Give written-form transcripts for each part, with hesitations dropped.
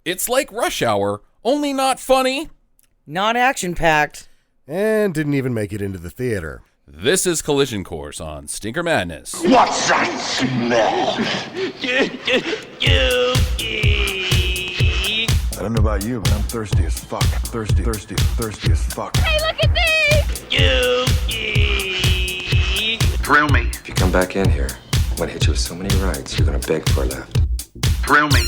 It's like Rush Hour, only not funny. Not action-packed. And didn't even make it into the theater. This is Collision Course on Stinker Madness. What's that smell? I don't know about you, but I'm thirsty as fuck. Thirsty as fuck. Hey, look at these! Thrill me. If you come back in here, I'm gonna hit you with so many rights, you're gonna beg for a left. Thrill me.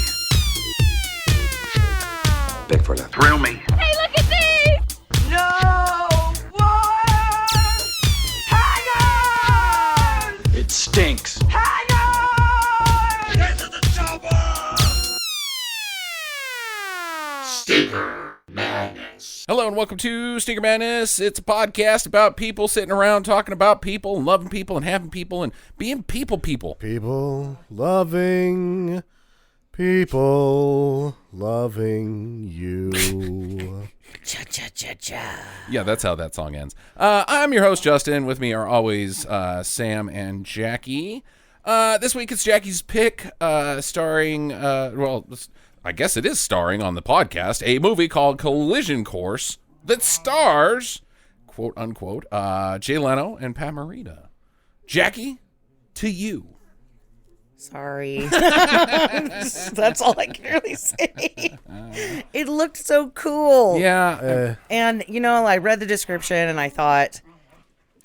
Beg for a left. Thrill me. Hey, look at these! No one! Hang on! It stinks. Hang on! Get to the chopper! Stinker Madness. Hello and welcome to Stinker Madness. It's a podcast about people sitting around talking about people and loving people and having people and being people. People loving you. Cha-cha-cha-cha. Yeah, that's how that song ends. I'm your host, Justin. With me are always Sam and Jackie. This week it's Jackie's pick, starring, I guess it is starring on the podcast, a movie called Collision Course that stars, quote unquote, Jay Leno and Pat Morita. Jackie, to you. Sorry. That's all I can really say. It looked so cool. Yeah. And, you know, I read the description and I thought,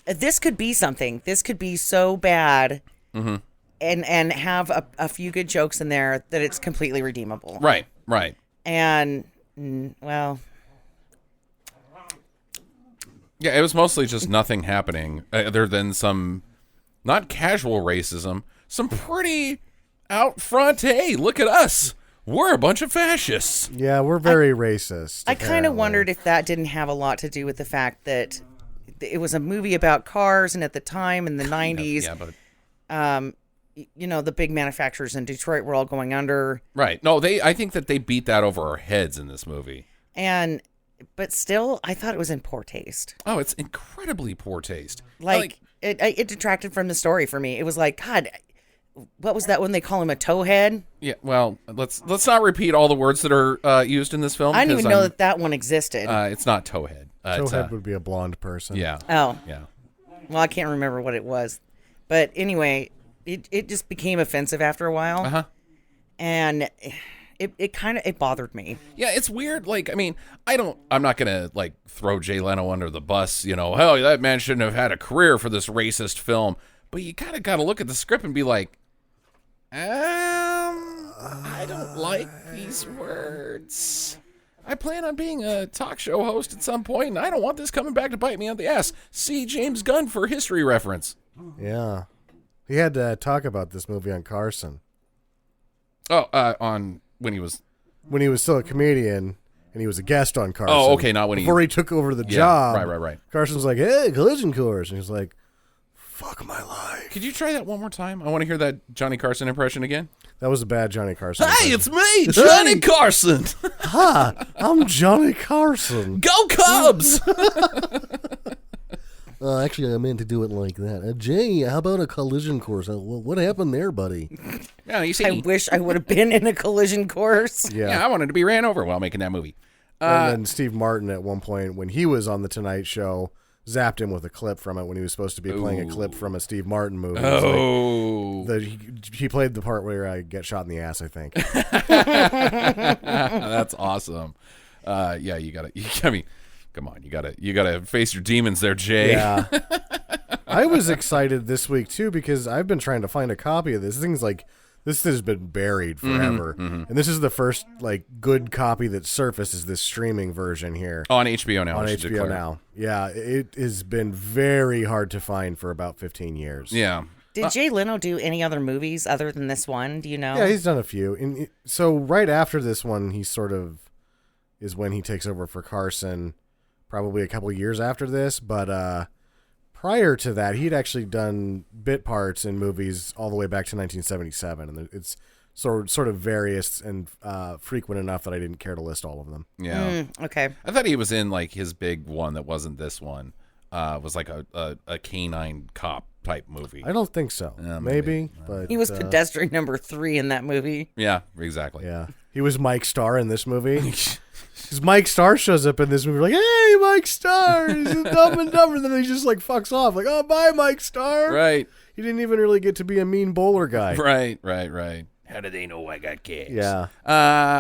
this could be something. This could be so bad and have a few good jokes in there that it's completely redeemable. Right. And, well... Yeah, it was mostly just nothing happening other than some, not casual racism, some pretty out front, hey, look at us. We're a bunch of fascists. Yeah, we're very racist. I kind of wondered if that didn't have a lot to do with the fact that it was a movie about cars, and at the time in the 90s, you know, the big manufacturers in Detroit were all going under. Right. No, I think that they beat that over our heads in this movie. But still, I thought it was in poor taste. Oh, it's incredibly poor taste. It detracted from the story for me. It was like, God, what was that when they call him a towhead? Yeah, well, let's not repeat all the words that are used in this film. I didn't even know that one existed. It's not towhead. Towhead would be a blonde person. Yeah. Oh. Yeah. Well, I can't remember what it was. But anyway, it just became offensive after a while. Uh-huh. And it bothered me. Yeah, it's weird. Like, I mean, I'm not going to, throw Jay Leno under the bus, you know, hell, that man shouldn't have had a career for this racist film. But you kind of got to look at the script and be like, I don't like these words. I plan on being a talk show host at some point, and I don't want this coming back to bite me on the ass. See James Gunn for history reference. Yeah. He had to talk about this movie on Carson. Oh, on when he was still a comedian, and he was a guest on Carson. Oh, okay, not when before he took over the job. Right. Carson's like, hey, Collision Course. And he's like, fuck my life. Could you try that one more time? I want to hear that Johnny Carson impression again. That was a bad Johnny Carson Hey, impression. it's me, Johnny Carson. Hi, I'm Johnny Carson. Go Cubs! Actually, I meant to do it like that. Jay, how about a collision course? What happened there, buddy? Yeah, you see, I wish I would have been in a collision course. Yeah, I wanted to be ran over while making that movie. And then Steve Martin, at one point, when he was on The Tonight Show, zapped him with a clip from it when he was supposed to be playing a clip from a Steve Martin movie. Oh. He played the part where I get shot in the ass, I think. That's awesome. Yeah, you gotta, come on, you gotta face your demons there, Jay. Yeah. I was excited this week too because I've been trying to find a copy of this. This has been buried forever, and this is the first good copy that surfaces this streaming version here on HBO now. On HBO now, yeah, it has been very hard to find for about 15 years. Yeah. Did Jay Leno do any other movies other than this one? Do you know? Yeah, he's done a few. So right after this one, he sort of is when he takes over for Carson. Probably a couple years after this, but prior to that, he'd actually done bit parts in movies all the way back to 1977, and it's sort of various and frequent enough that I didn't care to list all of them. Yeah. Okay. I thought he was in his big one that wasn't this one. Was like a canine cop type movie. I don't think so. Maybe, but He was pedestrian number 3 in that movie. Yeah, exactly. yeah, he was Mike Starr in this movie. Because Mike Starr shows up in this movie, like, "Hey, Mike Starr, he's a Dumb and Dumber," and then he just like fucks off, like, "Oh, bye, Mike Starr." Right. He didn't even really get to be a mean bowler guy. Right. How do they know I got kids? Yeah.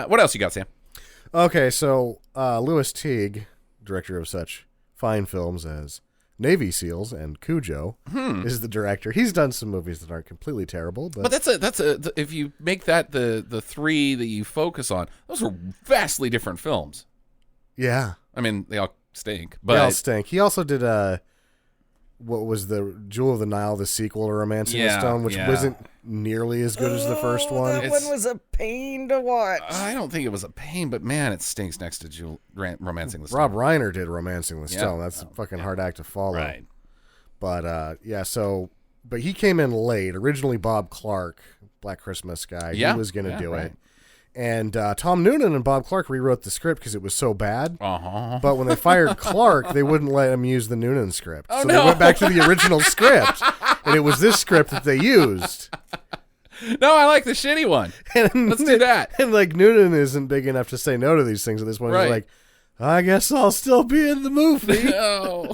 What else you got, Sam? Okay, so Louis Teague, director of such fine films as Navy SEALs and Cujo, is the director. He's done some movies that aren't completely terrible, but that's if you make that the three that you focus on, those are vastly different films. yeah, I mean, they all stink, but they all stink. He also did what was the Jewel of the Nile, the sequel to Romancing the Stone, which wasn't nearly as good as the first one. That one was a pain to watch. I don't think it was a pain, but man, it stinks next to Romancing the Stone. Rob Reiner did Romancing the Stone. That's a fucking hard act to follow. Right. But but he came in late. Originally Bob Clark, Black Christmas guy, he was going to do it. And Tom Noonan and Bob Clark rewrote the script because it was so bad. Uh-huh. But when they fired Clark, they wouldn't let him use the Noonan script. Oh, so no. they went back to the original script. And it was this script that they used. No, I like the shitty one. And, Let's do that. And like Noonan isn't big enough to say no to these things at this point. Right. He's like, I guess I'll still be in the movie. No.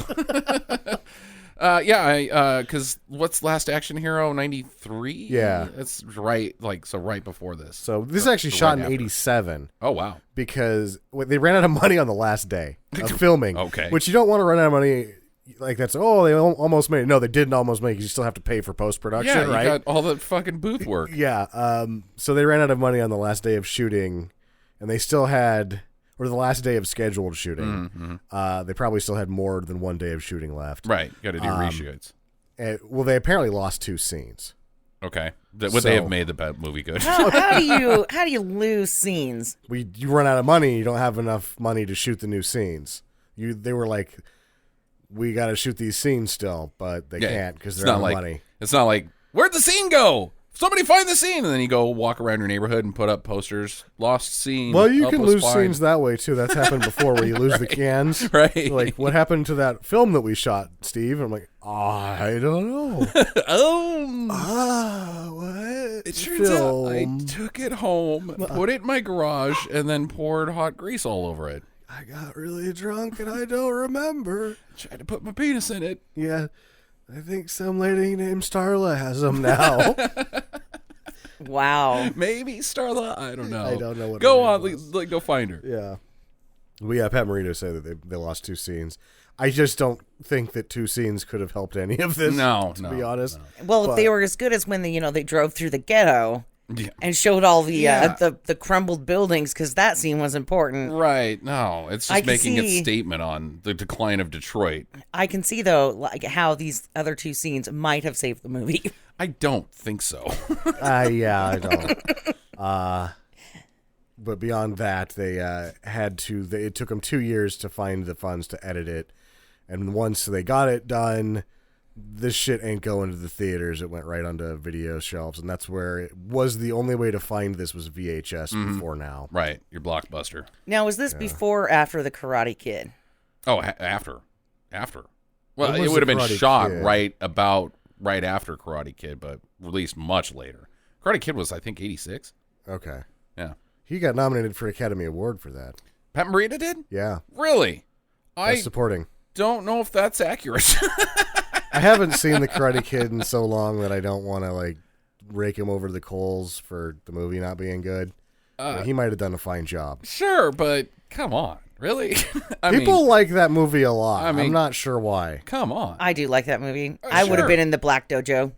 Because what's Last Action Hero, 93? Yeah. That's right, right before this. So this is actually shot in after. 87. Oh, wow. Because they ran out of money on the last day of filming. Okay. Which you don't want to run out of money. Like they almost made it. No, they didn't almost make it. You still have to pay for post-production, Yeah, you right? got all the fucking booth work. Yeah. So they ran out of money on the last day of shooting, and they still had, or the last day of scheduled shooting. Mm-hmm. They probably still had more than one day of shooting left. Right, got to do reshoots. Well, they apparently lost 2 scenes. Okay. Would they have made the movie good? How do you lose scenes? You run out of money. You don't have enough money to shoot the new scenes. They were like, we got to shoot these scenes still, but they can't because they're out of money. It's not like, where'd the scene go? Somebody find the scene, and then you go walk around your neighborhood and put up posters. Lost scene. Well, you can helpless lose find. scenes that way too. That's happened before, where you lose the cans. Right. Like, what happened to that film that we shot, Steve? I'm like, I don't know. What? It turns out I took it home, put it in my garage, and then poured hot grease all over it. I got really drunk and I don't remember. Tried to put my penis in it. Yeah, I think some lady named Starla has them now. Wow. Maybe Starla. I don't know. I don't know what Go her on. name was. Go find her. Yeah. We have Pat Morita say that they lost 2 scenes. I just don't think that 2 scenes could have helped any of this. To be honest. No. Well, if they were as good as when they drove through the ghetto and showed all the the crumbled buildings, because that scene was important. Right. No, it's just making its see- statement on the decline of Detroit. I can see though, like how these other 2 scenes might have saved the movie. I don't think so. Yeah, I don't. But beyond that, they had to. It took them 2 years to find the funds to edit it, and once they got it done, this shit ain't going to the theaters. It went right onto video shelves, and that's where it was. The only way to find this was VHS before now. Right. Your Blockbuster. Now, was this before or after the Karate Kid? Oh, after. Well, When it was would have the been Karate shot Kid? right after Karate Kid, but released much later. Karate Kid was, I think, 86. Okay. Yeah. He got nominated for Academy Award for that. Pat Morita did? Yeah. Really? I Best supporting. don't know if that's accurate. I haven't seen the Karate Kid in so long that I don't want to rake him over the coals for the movie not being good. But he might have done a fine job. Sure, but come on. Really? People like that movie a lot. I mean- I'm not sure why. Come on. I do like that movie. I would sure. have been in the Black Dojo.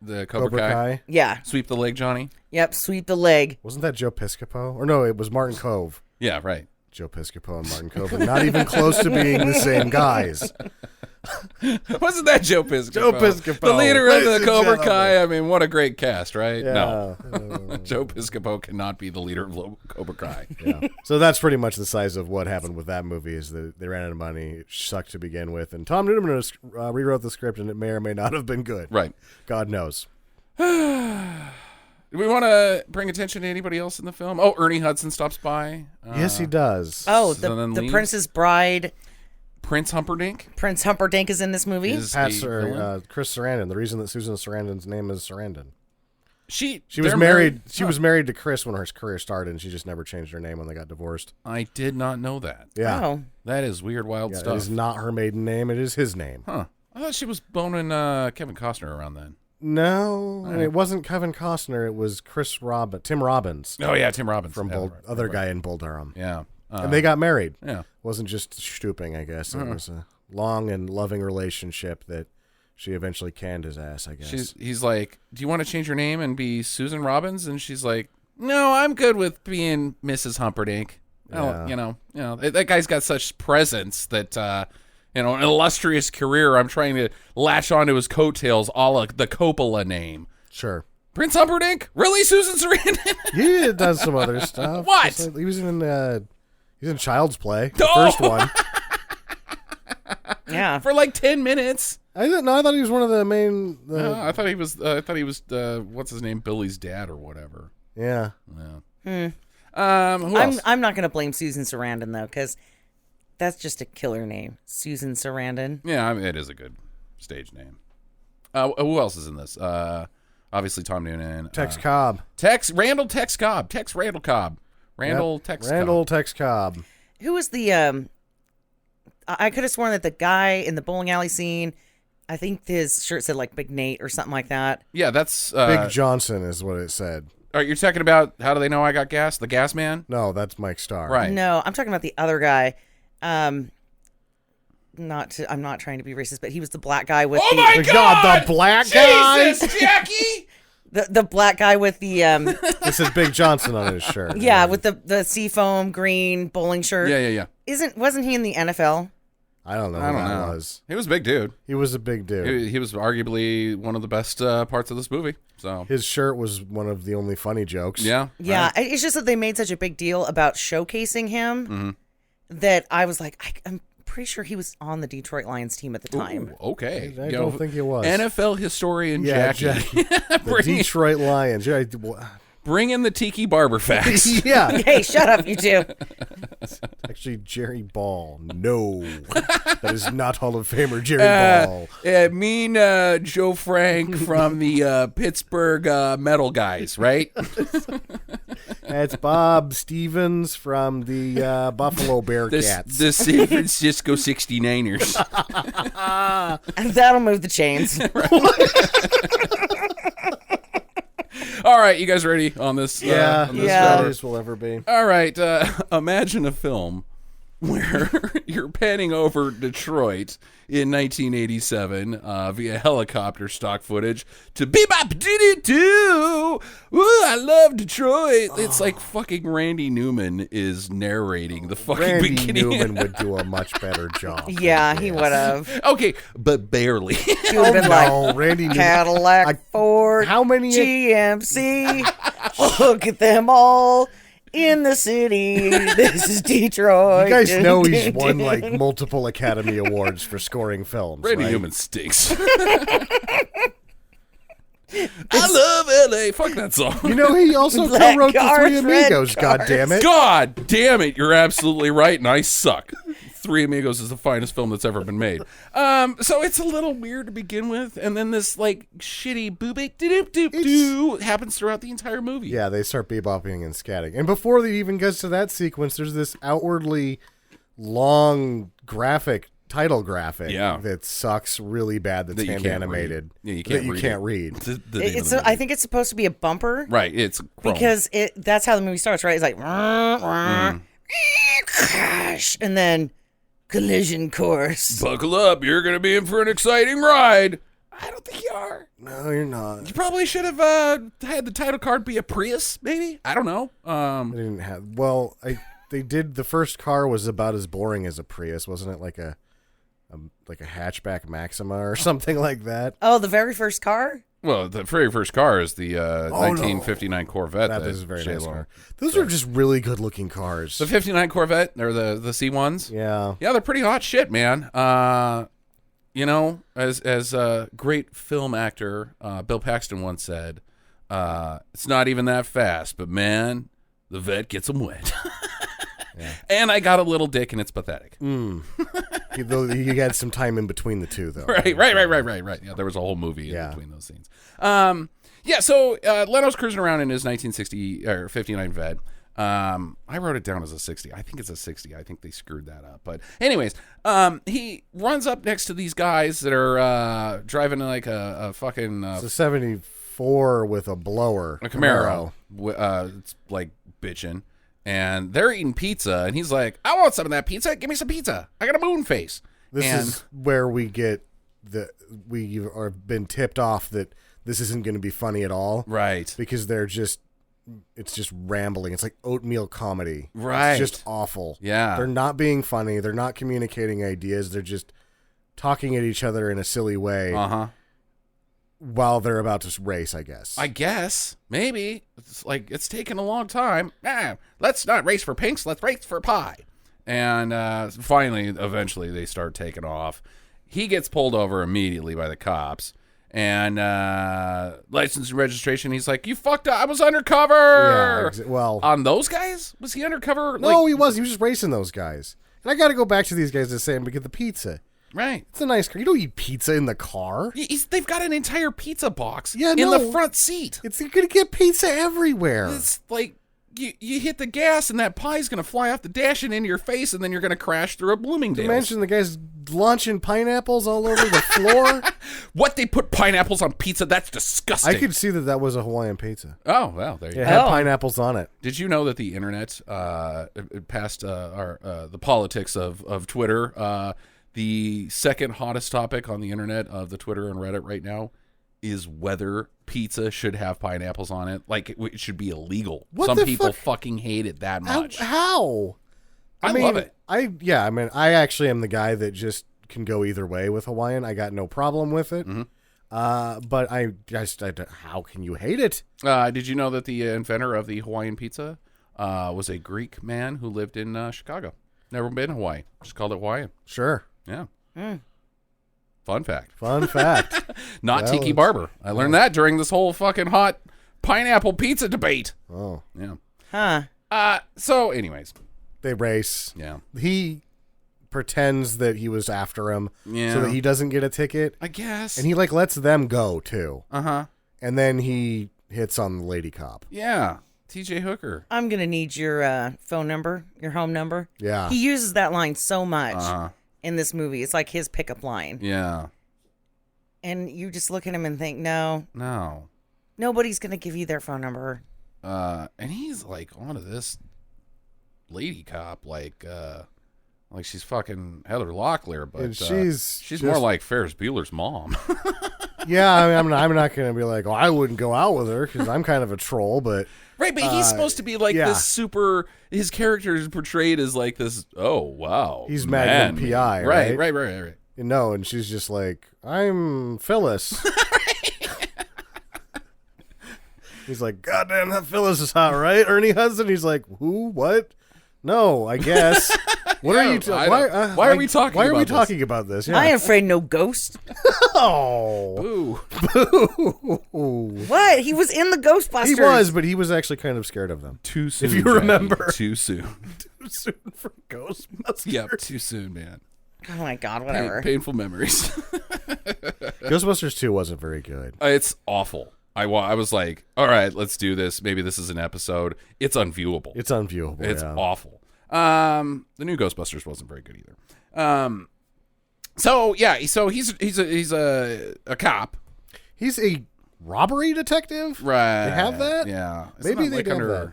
The Cobra Kai. Yeah. Sweep the leg, Johnny? Yep. Sweep the leg. Wasn't that Joe Piscopo? Or no, it was Martin Cove. Yeah, right. Joe Piscopo and Martin Cove are not even close to being the same guys. Wasn't that Joe Piscopo? Joe Piscopo. The leader of Ladies the and Cobra gentlemen. Kai. I mean, what a great cast, right? Yeah. No. Joe Piscopo cannot be the leader of Cobra Kai. Yeah. So that's pretty much the size of what happened with that movie. Is that they ran out of money. It sucked to begin with, and Tom Noonan rewrote the script, and it may or may not have been good. Right. God knows. Do we want to bring attention to anybody else in the film? Oh, Ernie Hudson stops by. Yes, he does. Oh, So then the leaves? Princess Bride Prince Humperdinck Prince Humperdinch is in this movie. is Chris a villain? Sarandon. The reason that Susan Sarandon's name is Sarandon. She was they're married. She Huh. was married to Chris when her career started, and she just never changed her name when they got divorced. I did not know that. Yeah, Oh. That is weird, wild yeah, stuff. it is not her maiden name. It is his name. Huh. I thought she was boning Kevin Costner around then. No, and it wasn't Kevin Costner. It was Tim Robbins Oh, yeah, Tim Robbins. from Yeah, Bull, right, other right. guy in Bull Durham. Yeah. And they got married. Yeah. Wasn't just stooping, I guess. It was a long and loving relationship that she eventually canned his ass, I guess. He's like, do you want to change your name and be Susan Robbins? And she's like, no, I'm good with being Mrs. Humperdinck. Oh, Yeah. That guy's got such presence that, an illustrious career. I'm trying to latch onto his coattails, a la the Coppola name. Sure. Prince Humperdinck? Really, Susan Sarandon? He does some other stuff. What? Just like- he was in Child's Play, the Oh! first one. Yeah. For like 10 minutes. I thought he was one of the main. I thought he was. What's his name? Billy's dad or whatever. Yeah. Yeah. Who else? I'm not going to blame Susan Sarandon, though, because that's just a killer name. Susan Sarandon. Yeah, it is a good stage name. Who else is in this? Obviously Tom Noonan. Tex Cobb. Randall Tex Cobb. Tex Randall Cobb. Randall Tex Cobb. Tex Cobb. Who was the, I could have sworn that the guy in the bowling alley scene, I think his shirt said like Big Nate or something like that. Yeah, that's... Big Johnson is what it said. Are you talking about How Do They Know I Got Gas? The Gas Man? No, that's Mike Starr. Right. No, I'm talking about the other guy. I'm not trying to be racist, but he was the black guy with Oh my God! The black guy. Jesus, Jackie! the black guy with the This is Big Johnson on his shirt. yeah, with the seafoam green bowling shirt. Yeah. Wasn't he in the NFL? I don't know. I don't who that know. was. He was a big dude. He was a big dude. He was arguably one of the best parts of this movie. So His shirt was one of the only funny jokes. yeah. Yeah, right. it's just that they made such a big deal about showcasing him that I was like, I'm pretty sure he was on the Detroit Lions team at the time. Ooh, okay. I don't think he was. NFL historian Yeah, Jackie. The Detroit Lions. Yeah, Bring in the Tiki Barber facts. yeah. Hey, shut up, you two. Actually, Jerry Ball. No. That is not Hall of Famer Jerry Ball. Mean Joe Frank from the Pittsburgh Metal Guys, right? That's Bob Stevens from the Buffalo Bearcats. The San Francisco 69ers. That'll move the chains. All right, you guys ready on this? yeah, on this Yeah. cover? This will ever be. All right, imagine a film where you're panning over Detroit in 1987 via helicopter stock footage to bebop doo doo. Ooh, I love Detroit. It's like fucking Randy Newman is narrating the fucking Randy beginning. Newman would do a much better job. Yeah, he would have. Okay, but barely. He would have been like, No, Randy Newman. Cadillac, Ford, how many- GMC. Look at them all in the city. This is Detroit. You guys know he's won like multiple Academy Awards for scoring films. Randy right? Newman stinks. I love LA. Fuck that song. You know, he also Black co-wrote the cars, Three red Amigos. God damn it! God damn it, you're absolutely right, and I suck. Three Amigos is the finest film that's ever been made. So it's a little weird to begin with, and then this like shitty boop doop doop doo happens throughout the entire movie. Yeah, they start bebopping and scatting, and before they even gets to that sequence, there's this outwardly long title graphic that sucks really bad. That's That you hand can't animated. read. Yeah, you that can't you read can't it. read. The name of It's the movie. I think it's supposed to be a bumper. Right, it's chrome. Because that's how the movie starts, right? It's like, crash, and then collision course. Buckle up, you're gonna be in for an exciting ride. I don't think you are. No, you're not. You probably should have had the title card be a Prius, maybe. I don't know. I didn't have. Well, they did. The first car was about as boring as a Prius, wasn't it? Like a hatchback Maxima or something like that. Oh, the very first car? Well, the very first car is the 1959 Corvette. That is a very nice J-Lo- car. Those are just really good looking cars. The 59 Corvette, or the C1s. Yeah. Yeah, they're pretty hot shit, man. You know, as a great film actor Bill Paxton once said, it's not even that fast, but man, the vet gets them wet. Yeah. And I got a little dick, and it's pathetic. He had some time in between the two, though. Right. Yeah, there was a whole movie in between those scenes. So Leno's cruising around in his 1960 or 59 Vet. I wrote it down as a 60. I think it's a 60. I think they screwed that up. But anyways, he runs up next to these guys that are driving like a fucking... it's a 74 with a blower. A Camaro. It's like bitching. And they're eating pizza. And he's like, I want some of that pizza. Give me some pizza. I got a moon face. This is where we get we are been tipped off that this isn't going to be funny at all. Right. Because it's just rambling. It's like oatmeal comedy. Right. It's just awful. Yeah. They're not being funny. They're not communicating ideas. They're just talking at each other in a silly way. Uh-huh. While they're about to race, I guess. I guess. Maybe. It's taken a long time. Let's not race for pinks. Let's race for pie. And eventually, they start taking off. He gets pulled over immediately by the cops. And license and registration, he's like, you fucked up. I was undercover. Yeah, well. On those guys? Was he undercover? No, he was. He was just racing those guys. And I got to go back to these guys to say him to get the pizza. Right. It's a nice car. You don't eat pizza in the car. They've got an entire pizza box in no. the front seat. You're going to get pizza everywhere. It's like you hit the gas and that pie's going to fly off the dash and into your face, and then you're going to crash through a Bloomingdale's. Imagine the guy's launching pineapples all over the floor. What, they put pineapples on pizza? That's disgusting. I could see that was a Hawaiian pizza. Oh, well, there you go. It had pineapples on it. Did you know that the internet passed the politics of Twitter? The second hottest topic on the internet of the Twitter and Reddit right now is whether pizza should have pineapples on it. Like, it should be illegal. Some people fucking hate it that much. How? I love it. I actually am the guy that just can go either way with Hawaiian. I got no problem with it. Mm-hmm. But how can you hate it? Did you know that the inventor of the Hawaiian pizza was a Greek man who lived in Chicago? Never been to Hawaii. Just called it Hawaiian. Sure. Yeah. Fun fact. Not Tiki Barber. I learned that during this whole fucking hot pineapple pizza debate. Oh. Yeah. Huh. So anyways. They race. Yeah. He pretends that he was after him Yeah. so that he doesn't get a ticket. I guess. And he lets them go too. Uh-huh. And then he hits on the lady cop. Yeah. TJ Hooker. I'm going to need your phone number, your home number. Yeah. He uses that line so much in this movie. It's like his pickup line. Yeah. And you just look at him and think, no. Nobody's going to give you their phone number. And he's like onto this lady cop like she's fucking Heather Locklear, but she's more like Ferris Bueller's mom. Yeah, I mean, I'm not going to be like, I wouldn't go out with her because I'm kind of a troll, but... Right, but he's supposed to be like this super... His character is portrayed as like this, oh, wow. He's Magnum P.I., right? Right. No, and she's just like, I'm Phyllis. He's like, goddamn, that Phyllis is hot, right? Ernie Hudson? He's like, who? What? No, I guess. What are you? Why are we talking? Why are we talking about this? Yeah. I ain't afraid no ghost. Oh, boo! What? He was in the Ghostbusters. He was, but he was actually kind of scared of them. Too soon, if you Jackie. remember. Too soon. Too soon for Ghostbusters. Yep, too soon, man. Oh my God, whatever. Painful memories. Ghostbusters 2 wasn't very good. It's awful. I was like, all right, let's do this. Maybe this is an episode. It's unviewable. It's unviewable. It's awful. The new Ghostbusters wasn't very good either. So he's a cop. He's a robbery detective. Right. They have that. Yeah. Maybe they have that.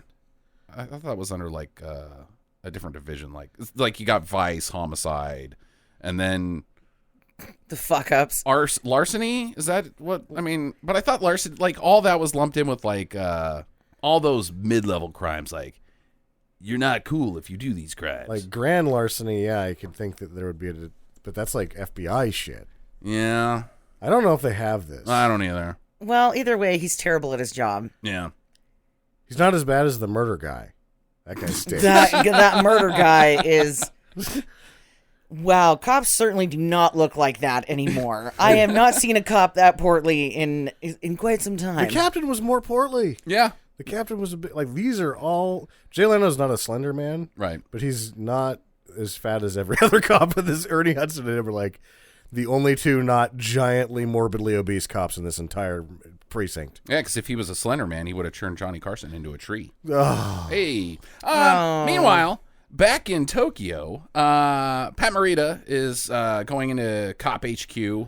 I thought that was under like a different division. Like you got vice, homicide, and then. The fuck ups. Larceny? Is that what I mean? But I thought larceny, like all that was lumped in with like all those mid-level crimes. Like you're not cool if you do these crimes. Like grand larceny, yeah, I could think that there would be but that's like FBI shit. Yeah. I don't know if they have this. I don't either. Well, either way, he's terrible at his job. Yeah. He's not as bad as the murder guy. That guy stinks. that murder guy is... Wow, cops certainly do not look like that anymore. I have not seen a cop that portly in quite some time. The captain was more portly. Yeah. The captain was a bit like these are all. Jay Leno's not a slender man, right? But he's not as fat as every other cop in this. Ernie Hudson and him were like the only two not giantly morbidly obese cops in this entire precinct. Yeah, because if he was a slender man, he would have turned Johnny Carson into a tree. Oh. Hey. Meanwhile, back in Tokyo, Pat Morita is going into Cop HQ,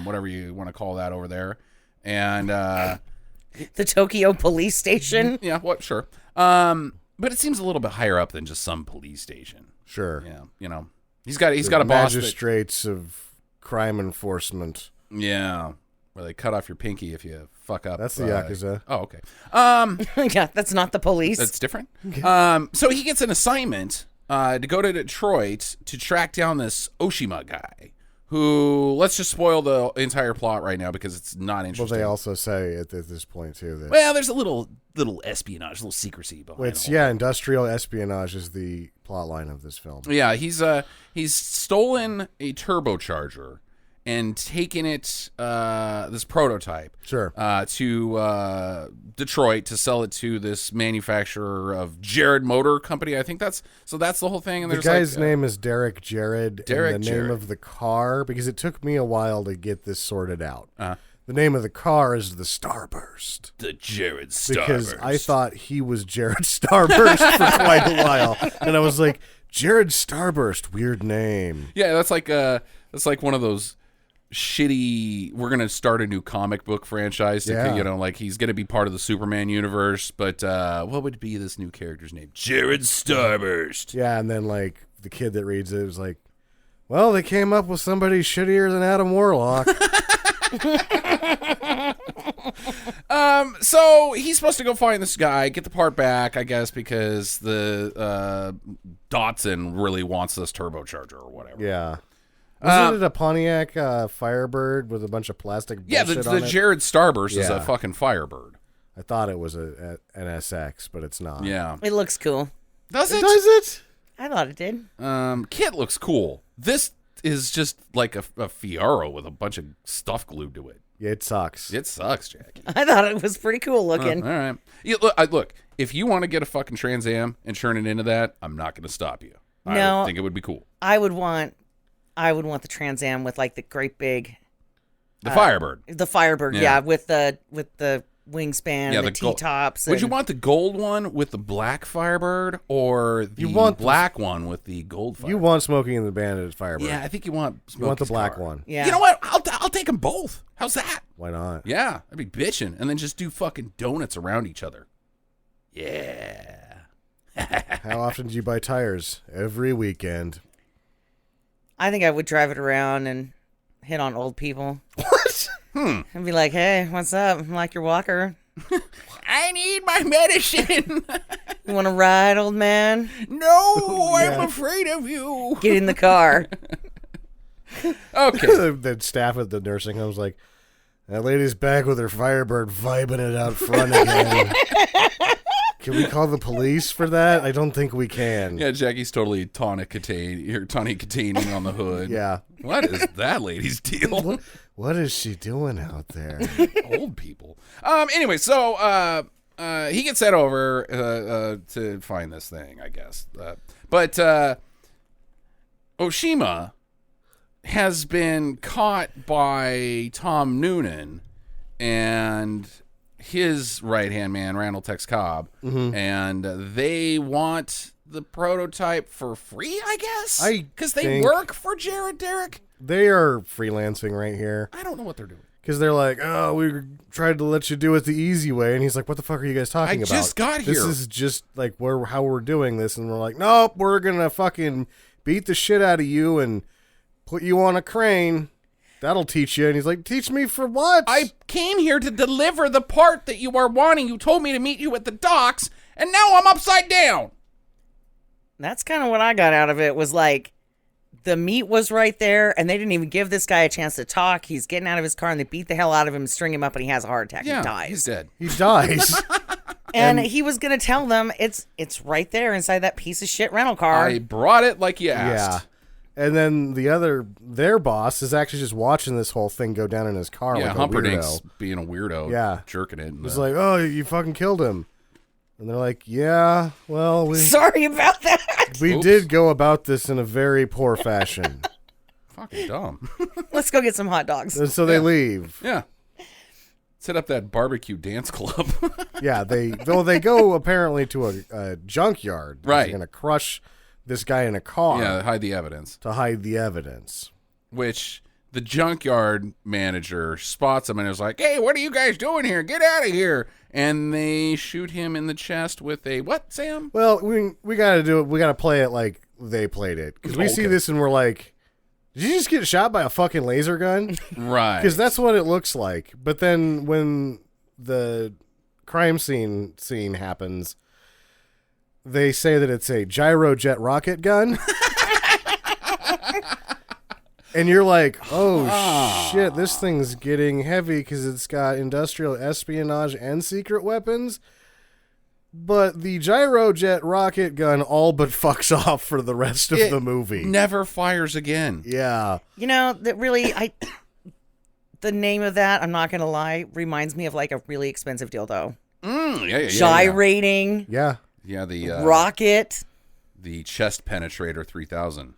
whatever you want to call that over there. And the Tokyo police station. Yeah, what? Sure. But it seems a little bit higher up than just some police station. Sure. Yeah, you know, he's got a boss. Magistrates of crime enforcement. Yeah, where they cut off your pinky if you fuck up. That's the Yakuza. Oh, okay. Yeah, that's not the police. That's different. So he gets an assignment to go to Detroit to track down this Oshima guy. Who, let's just spoil the entire plot right now because it's not interesting. Well, they also say at this point, too, that... Well, there's a little espionage, a little secrecy behind it. Yeah, industrial espionage is the plot line of this film. Yeah, he's stolen a turbocharger and taken it, this prototype, Sure, to Detroit to sell it to this manufacturer of Jared Motor Company. I think that's the whole thing. And the guy's name is Derek Jared. And the name of the car, because it took me a while to get this sorted out. The name of the car is the Starburst. The Jared Starburst. Because I thought he was Jared Starburst for quite a while, and I was like, Jared Starburst, weird name. Yeah, that's like one of those shitty, we're gonna start a new comic book franchise to, like he's gonna be part of the Superman universe, but what would be this new character's name? Jared Starburst. Yeah, and then like the kid that reads it was like, well, they came up with somebody shittier than Adam Warlock. So he's supposed to go find this guy, get the part back, I guess, because the Dotson really wants this turbocharger or whatever. Yeah. Wasn't it a Pontiac Firebird with a bunch of plastic bullshit the on it? Jared Starburst is a fucking Firebird. I thought it was an SX, but it's not. Yeah. It looks cool. Does it? Does it? I thought it did. Kit looks cool. This is just like a Fiaro with a bunch of stuff glued to it. Yeah, it sucks. It sucks, Jackie. I thought it was pretty cool looking. All right. Yeah, look, if you want to get a fucking Trans Am and turn it into that, I'm not going to stop you. No, I think it would be cool. I would want the Trans Am with like the great big, the Firebird. The Firebird, yeah, with the wingspan, and the T-tops. Would you want the gold one with the black Firebird or the black one with the gold Firebird? You want Smokey and the Bandit Firebird. Yeah, I think you want the black one. Yeah. You know what? I'll take them both. How's that? Why not? Yeah, I'd be bitching. And then just do fucking donuts around each other. Yeah. How often do you buy tires? Every weekend. I think I would drive it around and hit on old people. What? And be like, hey, what's up? I'm like your walker. I need my medicine. You want to ride, old man? No, I'm afraid of you. Get in the car. Okay. The staff at the nursing home was like, that lady's back with her Firebird vibing it out front again. Can we call the police for that? I don't think we can. Yeah, Jackie's totally tonic containing on the hood. Yeah. What is that lady's deal? What is she doing out there? Old people. Anyway, so he gets sent over to find this thing, I guess. But Oshima has been caught by Tom Noonan and his right-hand man, Randall Tex Cobb, and they want the prototype for free, I guess? Because they work for Jared Derek? They are freelancing right here. I don't know what they're doing. Because they're like, oh, we tried to let you do it the easy way. And he's like, what the fuck are you guys talking about? I just got here. This is just like how we're doing this. And we're like, nope, we're going to fucking beat the shit out of you and put you on a crane. That'll teach you. And he's like, teach me for what? I came here to deliver the part that you are wanting. You told me to meet you at the docks, and now I'm upside down. That's kind of what I got out of it, was like, the meat was right there, and they didn't even give this guy a chance to talk. He's getting out of his car, and they beat the hell out of him, string him up, and he has a heart attack. Yeah, he dies. He's dead. He dies. And he was going to tell them it's right there inside that piece of shit rental car. I brought it like you asked. Yeah. And then their boss is actually just watching this whole thing go down in his car. Yeah, like Humperdinck's a weirdo. being a weirdo. Yeah. Jerking it. He's like, oh, you fucking killed him. And they're like, yeah, well, Sorry about that. we did go about this in a very poor fashion. Fucking dumb. Let's go get some hot dogs. And so they leave. Yeah. Set up that barbecue dance club. Yeah, they go apparently to a junkyard. Right. They're going to crush this guy in a car. Yeah, hide the evidence. To hide the evidence. Which the junkyard manager spots him and is like, hey, what are you guys doing here? Get out of here. And they shoot him in the chest with a what, Sam? Well, we got to do it. We got to play it like they played it. Because we see this and we're like, did you just get shot by a fucking laser gun? Right. Because that's what it looks like. But then when the crime scene happens, they say that it's a gyrojet rocket gun. And you're like, oh, shit, this thing's getting heavy because it's got industrial espionage and secret weapons. But the gyrojet rocket gun all but fucks off for the rest of the movie. Never fires again. Yeah. You know, that really, the name of that, I'm not going to lie, reminds me of like a really expensive dildo. Yeah. Gyrating. Yeah. Yeah, the rocket. The chest penetrator 3000.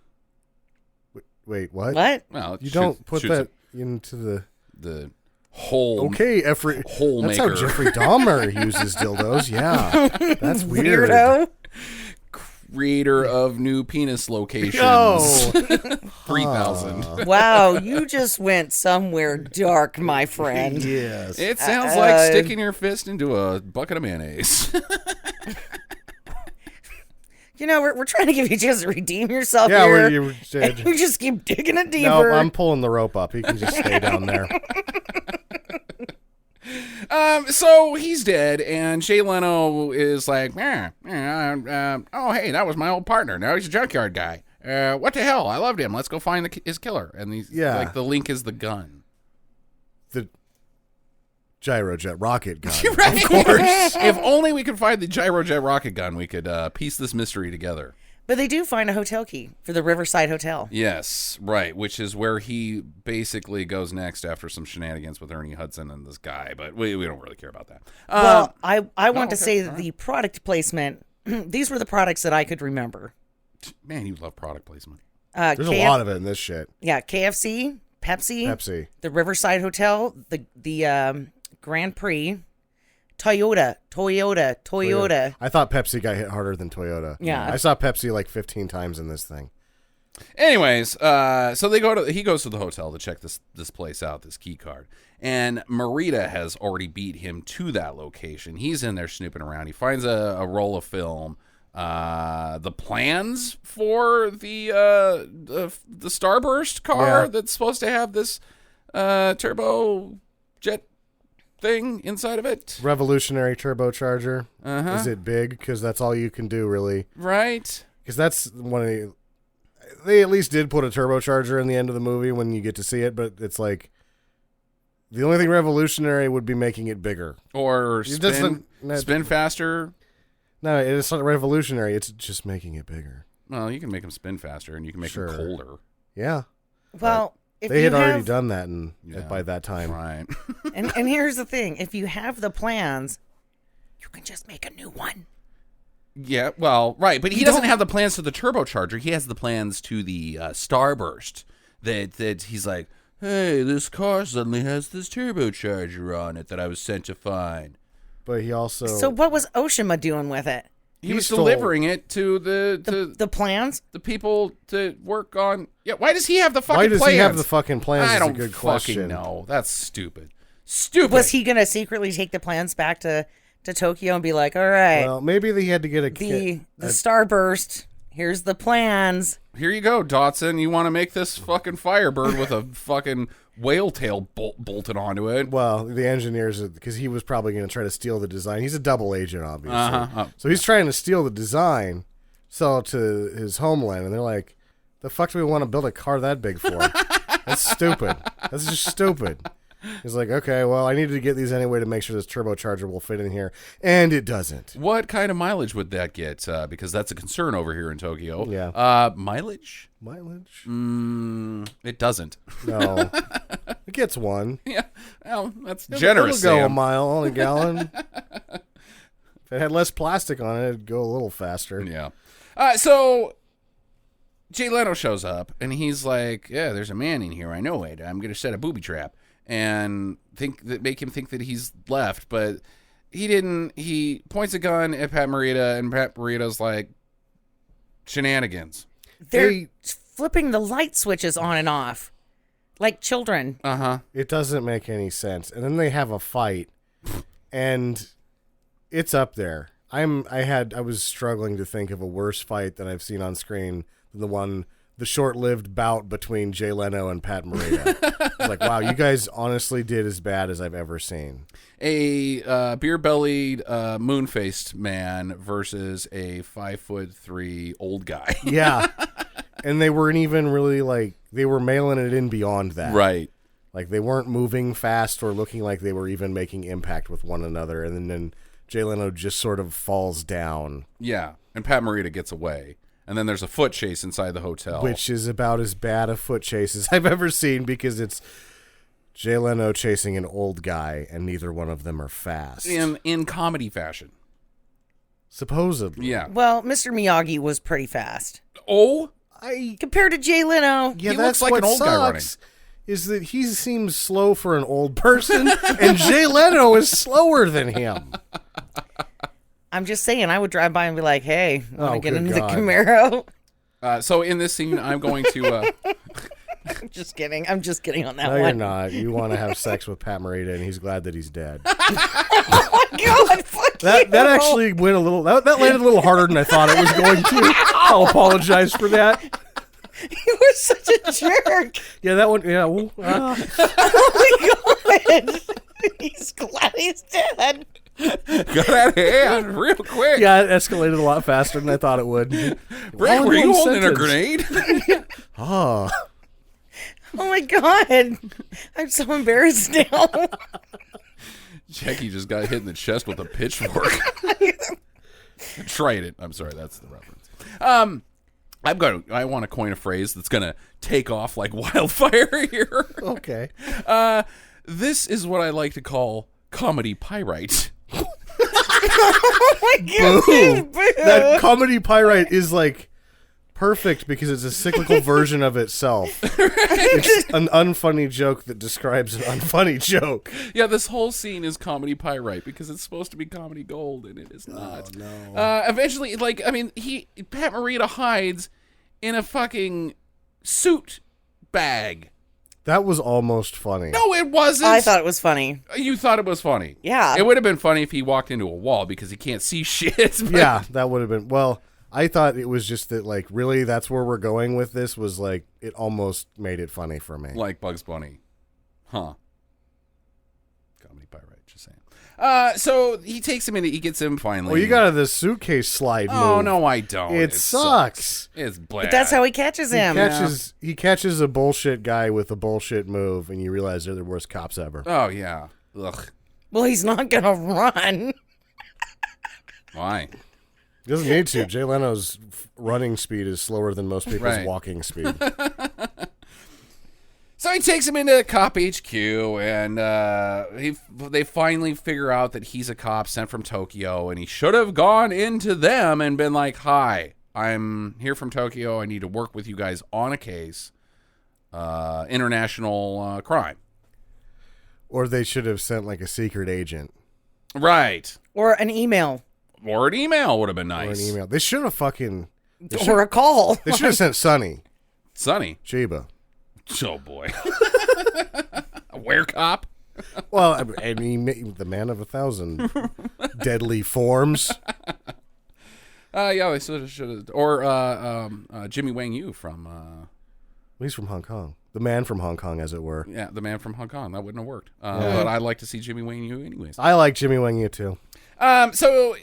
Wait, what? What? Well, You don't put that into the whole. Okay, Jeffrey. Hole That's maker. how Jeffrey Dahmer uses dildos. Yeah, that's weird. Weirdo. Creator of new penis locations. No. 3000. Wow, you just went somewhere dark, my friend. Yes. It sounds like sticking your fist into a bucket of mayonnaise. You know, we're trying to give you a chance to redeem yourself Yeah, here. you and you just keep digging it deeper. No, I'm pulling the rope up. He can just stay down there. So he's dead, and Jay Leno is like, oh, hey, that was my old partner. Now he's a junkyard guy. What the hell? I loved him. Let's go find his killer. And he's like, the link is the gun. The gyrojet rocket gun. Right. Of course. If only we could find the gyrojet rocket gun, we could piece this mystery together. But they do find a hotel key for the Riverside Hotel. Yes, right, which is where he basically goes next after some shenanigans with Ernie Hudson and this guy, but we don't really care about that. Well, I want to say that the product placement, these were the products that I could remember. Man, you love product placement. There's a lot of it in this shit. Yeah, KFC, Pepsi, the Riverside Hotel, the Grand Prix, Toyota. I thought Pepsi got hit harder than Toyota. Yeah. I saw Pepsi like 15 times in this thing. Anyways, so he goes to the hotel to check this place out, this key card. And Marita has already beat him to that location. He's in there snooping around. He finds a roll of film, the plans for the Starburst car that's supposed to have this turbo jet thing inside of it. Revolutionary turbocharger. Uh-huh. Is it big? Because that's all you can do, really. Right. Because that's one of the... They at least did put a turbocharger in the end of the movie when you get to see it, but it's like... The only thing revolutionary would be making it bigger. Or spin faster. No, it's not revolutionary. It's just making it bigger. Well, you can make them spin faster, and you can make them colder. Yeah. Well... If they had you already done that by that time. Right. and here's the thing. If you have the plans, you can just make a new one. Yeah, well, right. But he doesn't have the plans to the turbocharger. He has the plans to the Starburst. That he's like, hey, this car suddenly has this turbocharger on it that I was sent to find. But he also... So what was Oshima doing with it? He was delivering it to the plans, the people to work on. Yeah, why does he have the fucking plans? Why does he have the fucking plans? I don't is a good fucking question. know. That's stupid. Stupid. Was he gonna secretly take the plans back to Tokyo and be like, all right, Well, maybe they had to get the Starburst. Here's the plans. Here you go, Dotson. You want to make this fucking Firebird with a fucking whale tail bolted onto it? Well, the engineers, because he was probably going to try to steal the design. He's a double agent, obviously. So he's trying to steal the design, sell it to his homeland, and they're like, the fuck do we want to build a car that big for? That's stupid. That's just stupid. He's like, okay, well, I need to get these anyway to make sure this turbocharger will fit in here. And it doesn't. What kind of mileage would that get? Because that's a concern over here in Tokyo. Yeah. Mileage? Mileage? It doesn't. No. It gets one. Yeah. Well, that's generous, It'll go Sam. a mile on a gallon. If it had less plastic on it, it'd go a little faster. Yeah. So Jay Leno shows up, and he's like, yeah, there's a man in here. I know it. I'm going to set a booby trap. And make him think that he's left, but he didn't. He points a gun at Pat Morita, and Pat Morita's like, shenanigans. They're flipping the light switches on and off like children. Uh-huh. It doesn't make any sense. And then they have a fight, and it's up there. I was struggling to think of a worse fight that I've seen on screen than the short-lived bout between Jay Leno and Pat Morita. It's like, wow, you guys honestly did as bad as I've ever seen. A beer-bellied, moon-faced man versus a 5'3" old guy. Yeah. And they weren't even really they were mailing it in beyond that. Right. Like, they weren't moving fast or looking like they were even making impact with one another. And then Jay Leno just sort of falls down. Yeah. And Pat Morita gets away. And then there's a foot chase inside the hotel. Which is about as bad a foot chase as I've ever seen, because it's Jay Leno chasing an old guy, and neither one of them are fast. In comedy fashion. Supposedly. Yeah. Well, Mr. Miyagi was pretty fast. Oh? Compared to Jay Leno. Yeah, He that's looks like what an old guy running. sucks, is that he seems slow for an old person, and Jay Leno is slower than him. I'm just saying, I would drive by and be like, hey, want to get good into God. the Camaro? So in this scene, I'm going to... I'm just kidding. I'm just kidding on that No, one. you're not. You want to have sex with Pat Morita, and he's glad that he's dead. Oh, my God, fuck you. That actually went a little... That landed a little harder than I thought it was going to. I'll apologize for that. You were such a jerk. Yeah, that one... Yeah, well, Oh, my God. He's glad he's dead. Got out of hand real quick. yeah, it escalated a lot faster than I thought it would. Rick, were you holding a grenade? Oh. Oh, my God. I'm so embarrassed now. Jackie just got hit in the chest with a pitchfork. Tried it. I'm sorry, that's the reference. I want to coin a phrase that's gonna take off like wildfire here. Okay. This is what I like to call comedy pyrite. Oh, my God. Boom. Boo. That comedy pyrite is like perfect because it's a cyclical version of itself. It's an unfunny joke that describes an unfunny joke. Yeah, this whole scene is comedy pyrite because it's supposed to be comedy gold and it is not. Oh, no. Eventually, Pat Morita hides in a fucking suit bag. That was almost funny. No, it wasn't. I thought it was funny. You thought it was funny. Yeah. It would have been funny if he walked into a wall because he can't see shit. but- Yeah, that would have been... Well, I thought it was just that, like, really, that's where we're going with this, was, like, it almost made it funny for me. Like Bugs Bunny. Huh. Comedy pyrite, just saying. So he takes him in, he gets him finally. Well, you got the suitcase slide move. Oh, no, I don't. It sucks. It's bad. But that's how he catches him. He catches a bullshit guy with a bullshit move, and you realize they're the worst cops ever. Oh, yeah. Ugh. Well, he's not going to run. Why? He doesn't need to. Jay Leno's running speed is slower than most people's Right. walking speed. So he takes him into Cop HQ, and they finally figure out that he's a cop sent from Tokyo, and he should have gone into them and been like, "Hi, I'm here from Tokyo. I need to work with you guys on a case, international crime." Or they should have sent like a secret agent. Right. Or an email. Or an email would have been Or an nice. email. They should have fucking... Or a call. They should have sent Sonny. Sonny. Chiba. Oh, boy. A were-cop? Well, I mean, the man of 1,000 deadly forms. Yeah, they should have. Or Jimmy Wang Yu from... He's from Hong Kong. The man from Hong Kong, as it were. Yeah, the man from Hong Kong. That wouldn't have worked. But I'd like to see Jimmy Wang Yu anyways. I like Jimmy Wang Yu, too. So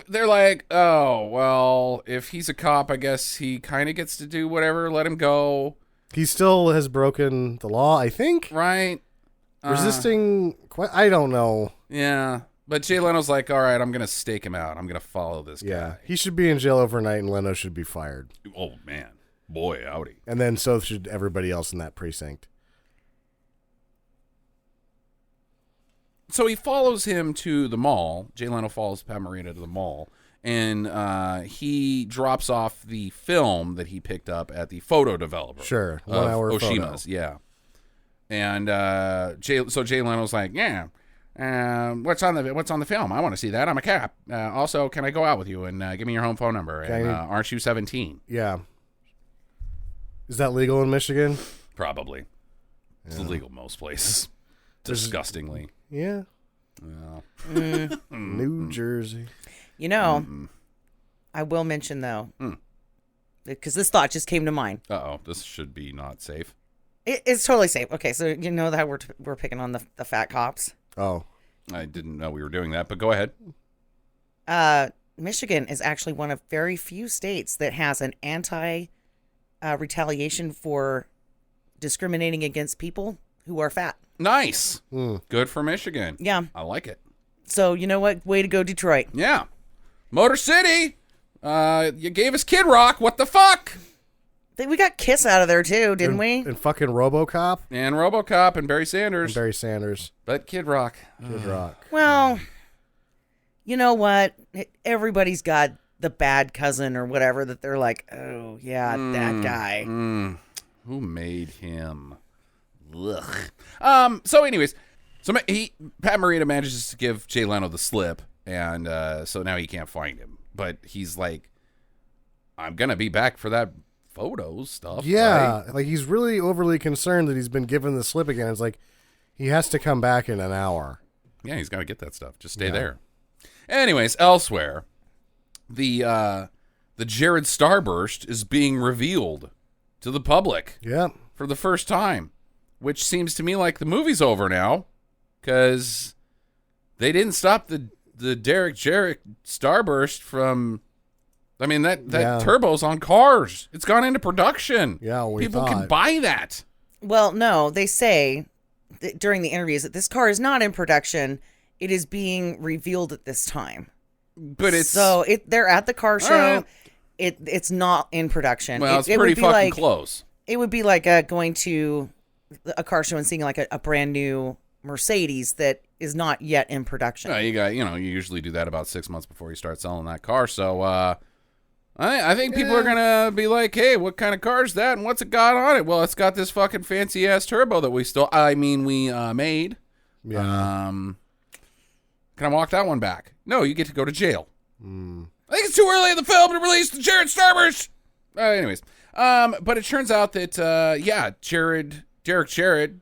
they're like, oh, well, if he's a cop, I guess he kind of gets to do whatever. Let him go. He still has broken the law, I think. Right? Resisting... I don't know. Yeah. But Jay Leno's like, all right, I'm going to stake him out. I'm going to follow this Yeah. guy. He should be in jail overnight, and Leno should be fired. Oh, man. Boy, howdy. And then so should everybody else in that precinct. So he follows him to the mall. Jay Leno follows Pat Morita to the mall, and he drops off the film that he picked up at the photo developer. Sure, of 1 hour Oshima's, photo. yeah. And Jay Leno's like, yeah, what's on the film? I want to see that. I'm a cop. Also, can I go out with you and give me your home phone number? And aren't you 17? Yeah. Is that legal in Michigan? Probably. It's illegal most places. Disgustingly. Yeah. New Jersey. You know, I will mention, though, because this thought just came to mind. Uh-oh, this should be not safe. It's totally safe. Okay, so you know that we're picking on the fat cops. Oh. I didn't know we were doing that, but go ahead. Michigan is actually one of very few states that has an anti-retaliation for discriminating against people who are fat. Nice. Good for Michigan. Yeah. I like it. So, you know what? Way to go, Detroit. Yeah. Motor City, you gave us Kid Rock. What the fuck? We got Kiss out of there, too, didn't we? And fucking RoboCop. And RoboCop and Barry Sanders. And Barry Sanders. But Kid Rock. Kid Rock. Well, you know what? Everybody's got the bad cousin or whatever that they're like, oh, yeah, that guy. Who made him? Ugh. So anyways, Pat Morita manages to give Jay Leno the slip, and so now he can't find him. But he's like, I'm going to be back for that photos stuff. Yeah, right? like he's really overly concerned that he's been given the slip again. It's like he has to come back in an hour. Yeah, he's got to get that stuff. Just stay there. Anyways, elsewhere, the Jared Starburst is being revealed to the public. Yep. For the first time, which seems to me like the movie's over now, because they didn't stop the Derek Jarrett Starburst from. I mean, that turbo's on cars. It's gone into production. Yeah, people can buy that. Well, no, they say during the interviews that this car is not in production. It is being revealed at this time. But it's they're at the car show. Right. It's not in production. Well, it's pretty fucking close. It would be like going to a car show and seeing like a brand new Mercedes that is not yet in production. You usually do that about 6 months before you start selling that car. So I think people are gonna be like, hey, what kind of car is that, and what's it got on it? Well, it's got this fucking fancy ass turbo that we made. Yeah. Can I walk that one back? No, you get to go to jail. I think it's too early in the film to release the Jared Starburst. Anyways, but it turns out that Derek Jarrett,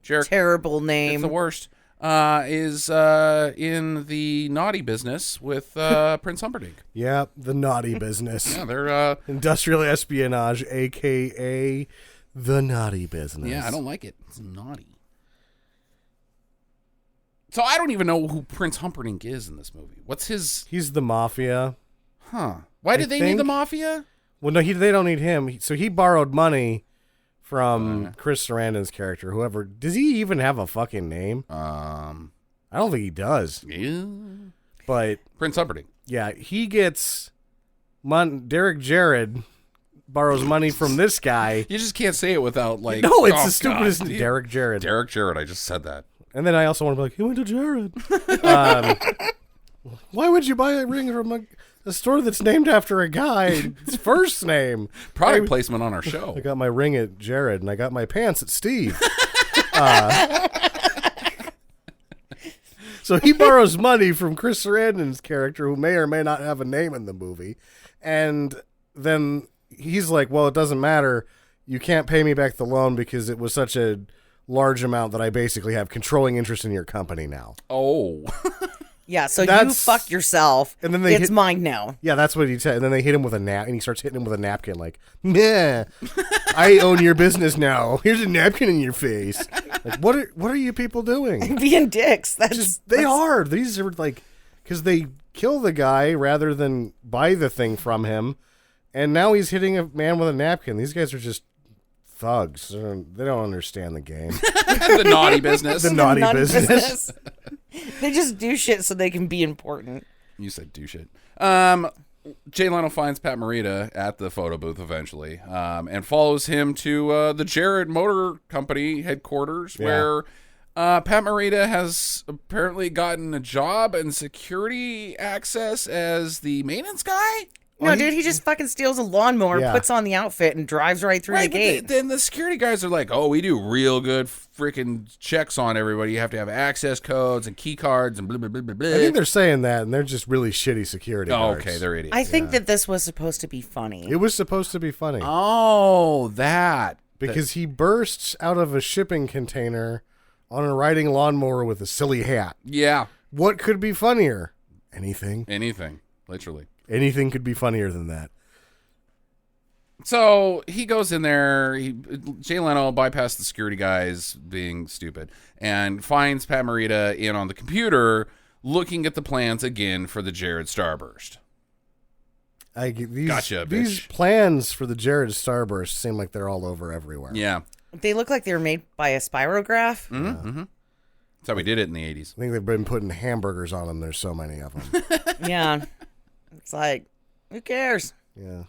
terrible name, it's the worst, is in the naughty business with Prince Humperdinck. Yeah, the naughty business. Yeah, they're industrial espionage, aka the naughty business. Yeah, I don't like it. It's naughty. So I don't even know who Prince Humperdinck is in this movie. What's his? He's the mafia. Huh? Why did they need the mafia? Well, no, they don't need him. So he borrowed money from Chris Sarandon's character. Whoever, does he even have a fucking name? I don't think he does. Yeah. But Prince Humperdinck. Yeah, he gets Derek Jared borrows money from this guy. You just can't say it without like. No, it's the stupidest. Derek Jared. Derek Jared. I just said that. And then I also want to be like, he went to Jared. Why would you buy a ring from a store that's named after a guy? His first name. Product placement on our show. I got my ring at Jared, and I got my pants at Steve. So he borrows money from Chris Sarandon's character, who may or may not have a name in the movie. And then he's like, well, it doesn't matter. You can't pay me back the loan because it was such a large amount that I basically have controlling interest in your company now. Oh. Yeah, so you fucked yourself. And then it's mine now. Yeah, that's what he said. And then they hit him with a and he starts hitting him with a napkin like, meh, I own your business now. Here's a napkin in your face. Like, what are you people doing? Being dicks. They are. These are like, because they kill the guy rather than buy the thing from him. And now he's hitting a man with a napkin. These guys are just thugs. They don't understand the game. The naughty business. The naughty business. They just do shit so they can be important. You said do shit. Jay Leno finds Pat Morita at the photo booth eventually, and follows him to the Jared Motor Company headquarters, where Pat Morita has apparently gotten a job and security access as the maintenance guy. No, dude, he just fucking steals a lawnmower, Yeah. puts on the outfit, and drives right through the Right, but gate. then the security guys are like, "Oh, we do real good freaking checks on everybody. You have to have access codes and key cards and blah blah blah blah blah." I think they're saying that, and they're just really shitty security Oh, guards. okay, they're idiots. I think that this was supposed to be funny. It was supposed to be funny Oh, that. because he bursts out of a shipping container on a riding lawnmower with a silly hat. Yeah. What could be funnier? Anything. Anything, literally. Anything could be funnier than that. So he goes in there. Jay Leno bypassed the security guys being stupid and finds Pat Morita in on the computer looking at the plans again for the Jared Starburst. These Gotcha, These bitch. plans for the Jared Starburst seem like they're all over everywhere. Yeah. They look like they were made by a spirograph. Mm-hmm. That's how we did it in the 80s. I think they've been putting hamburgers on them. There's so many of them. Yeah. It's like, who cares? Yeah.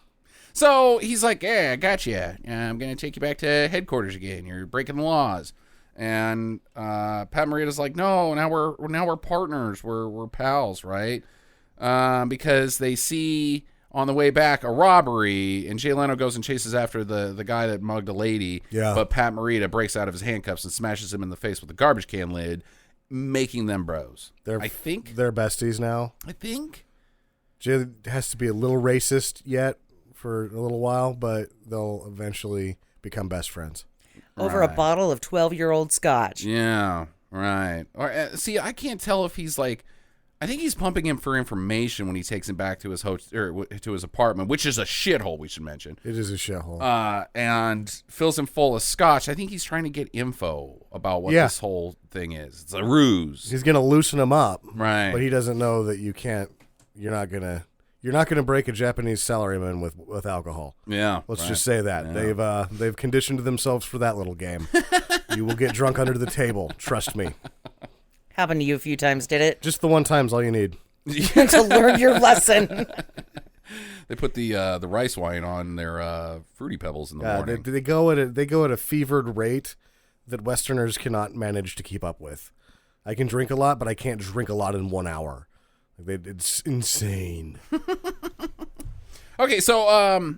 So he's like, "Yeah, I got you. I'm going to take you back to headquarters again. You're breaking the laws." And Pat Morita's like, "No, now we're partners. We're pals, right?" Because they see on the way back a robbery, and Jay Leno goes and chases after the guy that mugged a lady. Yeah. But Pat Morita breaks out of his handcuffs and smashes him in the face with a garbage can lid, making them bros. I think. They're besties now. Jay has to be a little racist yet for a little while, but they'll eventually become best friends. Over a bottle of 12-year-old scotch. Yeah, right. Or see, I can't tell if he's like, I think he's pumping him for information when he takes him back to his to his apartment, which is a shithole. We should mention. It is a shithole. And fills him full of scotch. I think he's trying to get info about what this whole thing is. It's a ruse. He's gonna loosen him up, Right. But he doesn't know that you can't. You're not gonna break a Japanese salaryman with alcohol. Yeah. Let's right. just say that they've conditioned themselves for that little game. You will get drunk under the table. Trust me. Happened to you a few times, did it? Just the one time's all you need. To learn your lesson. They put the rice wine on their Fruity Pebbles in the morning. They go at a fevered rate that Westerners cannot manage to keep up with. I can drink a lot, but I can't drink a lot in 1 hour. It's insane. Okay, so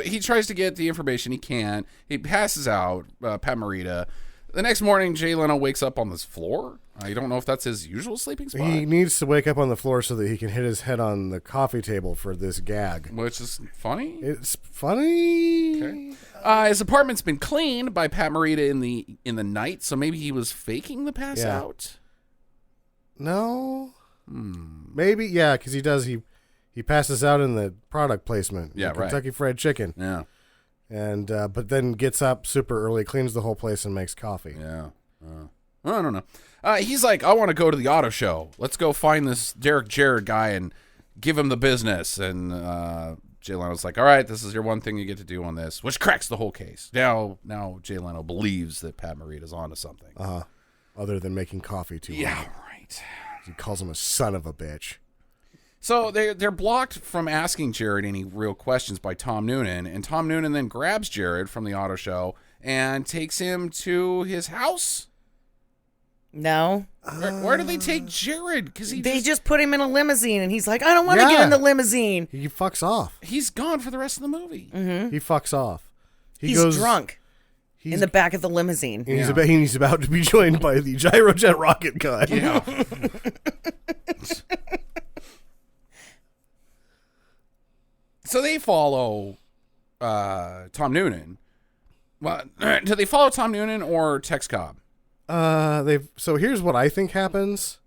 he tries to get the information he can. He passes out, Pat Morita. The next morning, Jay Leno wakes up on this floor. I don't know if that's his usual sleeping spot. He needs to wake up on the floor so that he can hit his head on the coffee table for this gag. Which is funny. It's funny. Okay. His apartment's been cleaned by Pat Morita in the night, so maybe he was faking the pass out. No. Maybe, yeah, because he does. He passes out in the product placement. Yeah, the Kentucky Fried Chicken. Yeah. And but then gets up super early, cleans the whole place, and makes coffee. Yeah. I don't know. He's like, "I want to go to the auto show. Let's go find this Derek Jared guy and give him the business." And Jay Leno's like, "All right, this is your one thing you get to do on this," which cracks the whole case. Now Jay Leno believes that Pat Morita's onto something. Other than making coffee too. Yeah, long. right. He calls him a son of a bitch. So they're blocked from asking Jared any real questions by Tom Noonan, and Tom Noonan then grabs Jared from the auto show and takes him to his house. No. Where do they take Jared? Because They just put him in a limousine, and he's like, I don't want to get in the limousine. He fucks off. He's gone for the rest of the movie. Mm-hmm. He fucks off. He's drunk in the back of the limousine. And he's about to be joined by the gyrojet rocket guy. Yeah. So they follow Tom Noonan. Well, do they follow Tom Noonan or Tex Cobb? So here's what I think happens.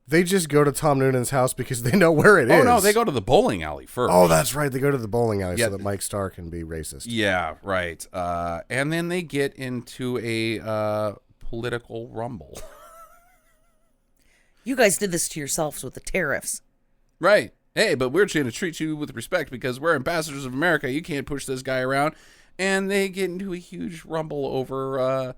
They just go to Tom Noonan's house because they know where it is. Oh, no, they go to the bowling alley first. Oh, that's right. They go to the bowling alley so that Mike Starr can be racist. Yeah, right. And then they get into a political rumble. You guys did this to yourselves with the tariffs. Right. Hey, but we're trying to treat you with respect because we're ambassadors of America. You can't push this guy around. And they get into a huge rumble over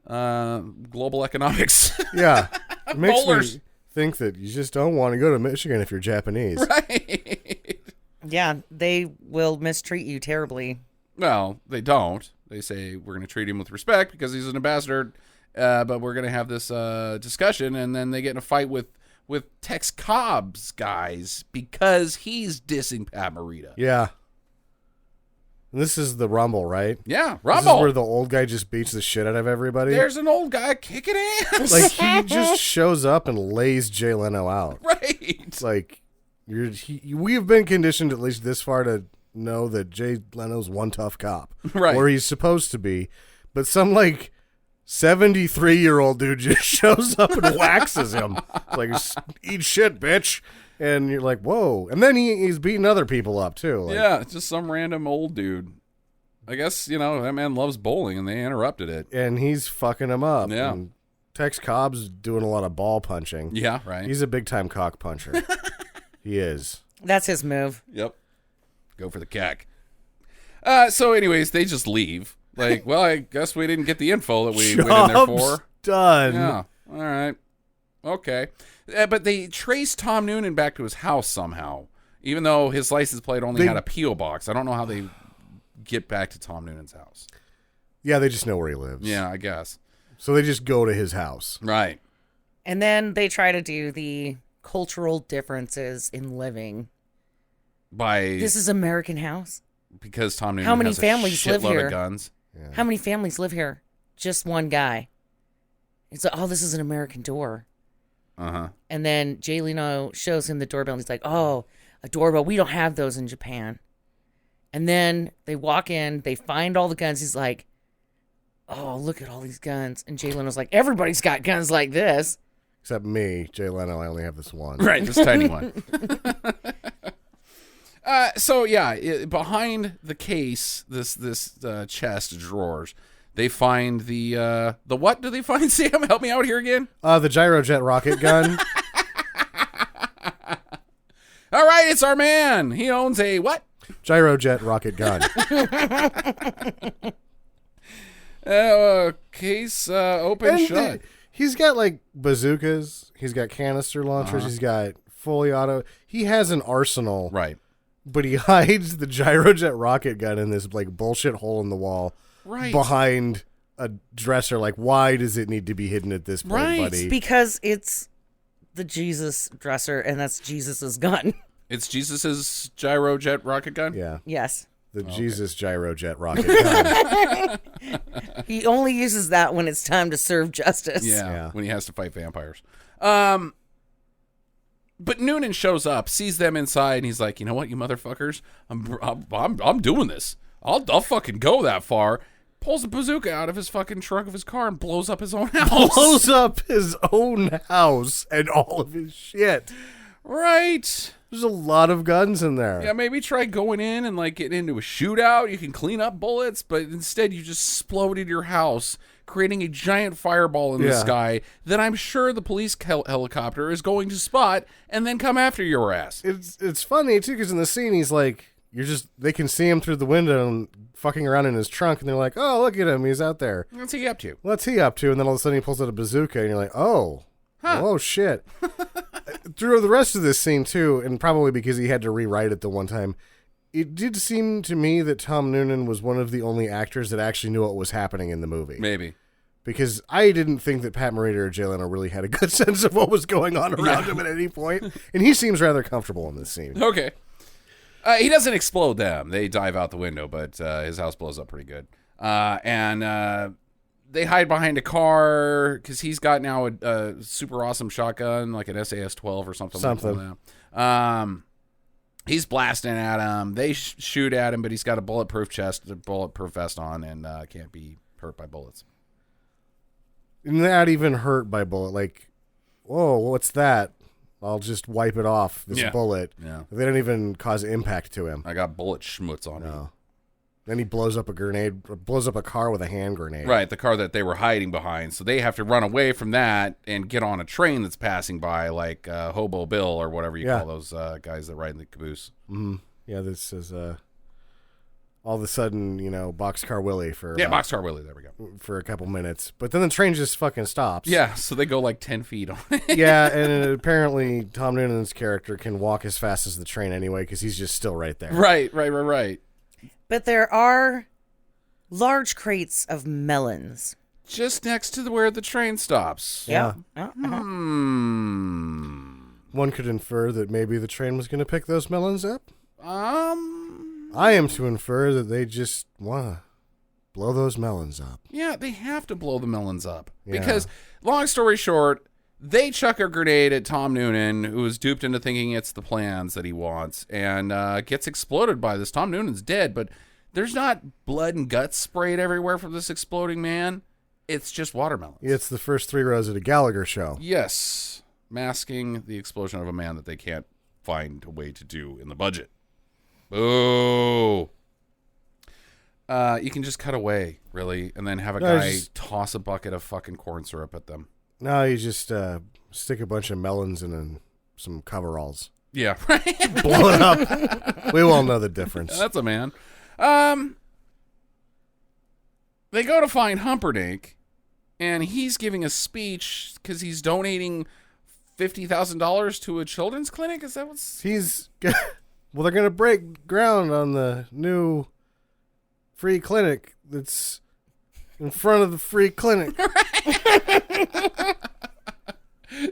global economics. Yeah. It makes Bowlers. me think that you just don't want to go to Michigan if you're Japanese. Right. Yeah, they will mistreat you terribly. Well, they don't. They say we're going to treat him with respect because he's an ambassador but we're gonna have this discussion, and then they get in a fight with Tex Cobb's guys because he's dissing Pat Morita. Yeah. And this is the Rumble, right? Yeah, This is Rumble. where the old guy just beats the shit out of everybody. There's an old guy kicking ass. Like, he just shows up and lays Jay Leno out. Right. It's like, we've been conditioned at least this far to know that Jay Leno's one tough cop. Right. Or he's supposed to be. But some, 73-year-old dude just shows up and waxes him. It's like, eat shit, bitch. And you're like, whoa. And then he's beating other people up, too. Yeah, it's just some random old dude. I guess, that man loves bowling, and they interrupted it. And he's fucking him up. Yeah. And Tex Cobb's doing a lot of ball punching. Yeah, right. He's a big-time cock puncher. He is. That's his move. Yep. Go for the cack. So anyways, they just leave. Like, well, I guess we didn't get the info that we went in there Job's for. done. Yeah. All right. Okay. But they traced Tom Noonan back to his house somehow, even though his license plate only had a P.O. box. I don't know how they get back to Tom Noonan's house. Yeah, they just know where he lives. Yeah, I guess. So they just go to his house. Right. And then they try to do the cultural differences in living. This is American house. Because Tom Noonan How many has families a live shitload here? of guns. Yeah. How many families live here? Just one guy. It's like, oh, this is an American door. Uh-huh. And then Jay Leno shows him the doorbell, and he's like, oh, a doorbell. We don't have those in Japan. And then they walk in, they find all the guns. He's like, oh, look at all these guns. And Jay Leno's like, everybody's got guns like this. Except me, Jay Leno, I only have this one. Right, this tiny one. So yeah, behind the case, this chest of drawers, they find the what do they find, Sam? Help me out here again. The gyrojet rocket gun. All right, it's our man. He owns a what? Gyrojet rocket gun. Case open shut. He's got bazookas. He's got canister launchers. He's got fully auto. He has an arsenal. Right. But he hides the gyrojet rocket gun in this bullshit hole in the wall. Right. Behind a dresser. Why does it need to be hidden at this point, Right. buddy? Because it's the Jesus dresser, and that's Jesus's gun. It's Jesus's gyrojet rocket gun. Yeah. Yes. The Jesus gyrojet rocket gun. He only uses that when it's time to serve justice. Yeah, when he has to fight vampires. But Noonan shows up, sees them inside, and he's like, "You know what, you motherfuckers? I'm doing this. I'll fucking go that far." Pulls a bazooka out of his fucking trunk of his car and blows up his own house. Blows up his own house and all of his shit. Right. There's a lot of guns in there. Yeah, maybe try going in and getting into a shootout. You can clean up bullets, but instead you just exploded your house, creating a giant fireball in the sky that I'm sure the police helicopter is going to spot and then come after your ass. It's funny too because in the scene he's like, they can see him through the window and fucking around in his trunk, and they're like, oh, look at him, he's out there. What's he up to? What's he up to? And then all of a sudden he pulls out a bazooka, and you're like, oh shit. Through the rest of this scene too, and probably because he had to rewrite it the one time, it did seem to me that Tom Noonan was one of the only actors that actually knew what was happening in the movie. Maybe. Because I didn't think that Pat Morita or Jay Leno really had a good sense of what was going on around him at any point. And he seems rather comfortable in this scene. Okay. He doesn't explode them. They dive out the window, but his house blows up pretty good. And they hide behind a car because he's got now a super awesome shotgun, like an SAS-12 or something. Like that. He's blasting at him. They shoot at him, but he's got a bulletproof chest, a bulletproof vest on, and can't be hurt by bullets. Not even hurt by bullet. Whoa, what's that? I'll just wipe it off, this bullet. Yeah. They don't even cause impact to him. I got bullet schmutz on me. Then he blows up a car with a hand grenade. Right, the car that they were hiding behind. So they have to run away from that and get on a train that's passing by, like Hobo Bill or whatever you call those guys that ride in the caboose. Mm-hmm. Yeah, this is all of a sudden, Boxcar Willie for... Yeah, Boxcar Willie, there we go. For a couple minutes. But then the train just fucking stops. Yeah, so they go 10 feet on it. Yeah, and apparently Tom Noonan's character can walk as fast as the train anyway because he's just still right there. Right. But there are large crates of melons just next to where the train stops. Yeah. One could infer that maybe the train was going to pick those melons up. I am to infer that they just want to blow those melons up. Yeah, they have to blow the melons up. Yeah. Because, long story short, they chuck a grenade at Tom Noonan, who is duped into thinking it's the plans that he wants, and gets exploded by this. Tom Noonan's dead, but there's not blood and guts sprayed everywhere from this exploding man. It's just watermelons. It's the first 3 rows at a Gallagher show. Yes. Masking the explosion of a man that they can't find a way to do in the budget. Boo. You can just cut away, really, and then have a guy toss a bucket of fucking corn syrup at them. No, you just stick a bunch of melons in some coveralls. Yeah. Blow it up. We all know the difference. That's a man. They go to find Humperdinck, and he's giving a speech because he's donating $50,000 to a children's clinic. Is that what's... Well, they're going to break ground on the new free clinic that's in front of the free clinic.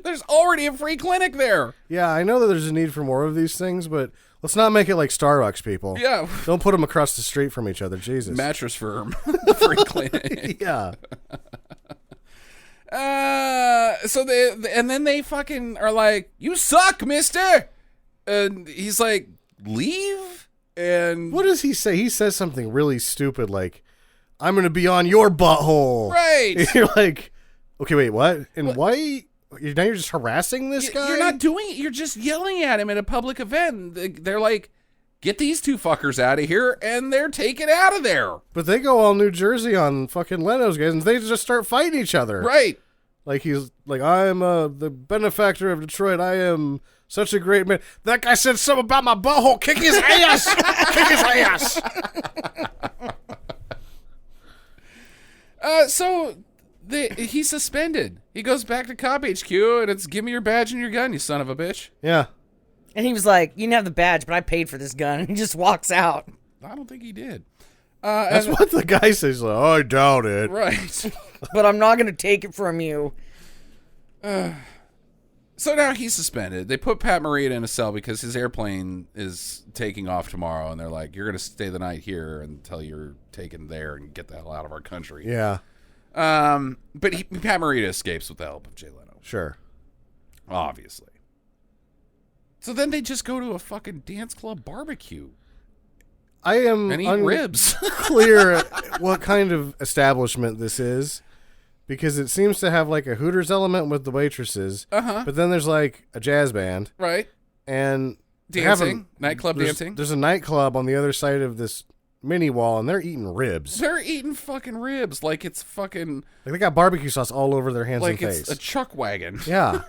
There's already a free clinic there. Yeah, I know that there's a need for more of these things, but let's not make it like Starbucks, people. Yeah. Don't put them across the street from each other, Jesus. Mattress Firm. Free clinic. Yeah. So then they fucking are like, "You suck, mister." And he's like, "Leave?" And what does he say? He says something really stupid like, "I'm going to be on your butthole." Right. And you're like, "Okay, wait, what?" And why? Now you're just harassing this guy? You're not doing it. You're just yelling at him at a public event. They're like, "Get these two fuckers out of here," and they're taken out of there. But they go all New Jersey on fucking Leno's guys, and they just start fighting each other. Right. Like he's like, "I'm the benefactor of Detroit. I am such a great man." That guy said something about my butthole. Kick his ass. Kick his ass. So he's suspended. He goes back to Cop HQ, and it's "Give me your badge and your gun, you son of a bitch." Yeah. And he was like, "You can have the badge, but I paid for this gun." And he just walks out. I don't think he did. That's what the guy says. Like, "I doubt it." Right. But I'm not going to take it from you. So now he's suspended. They put Pat Morita in a cell because his airplane is taking off tomorrow, and they're like, "You're going to stay the night here until you're taken there and get the hell out of our country." Yeah. But Pat Morita escapes with the help of Jay Leno. Sure. Obviously. So then they just go to a fucking dance club barbecue. I am and eat ribs. Clear what kind of establishment this is, because it seems to have like a Hooters element with the waitresses, but then there's like a jazz band, right? And dancing, nightclub dancing. There's a nightclub on the other side of this mini wall, and they're eating ribs. They're eating fucking ribs like it's fucking like they got barbecue sauce all over their hands and face. Like it's a chuck wagon. Yeah.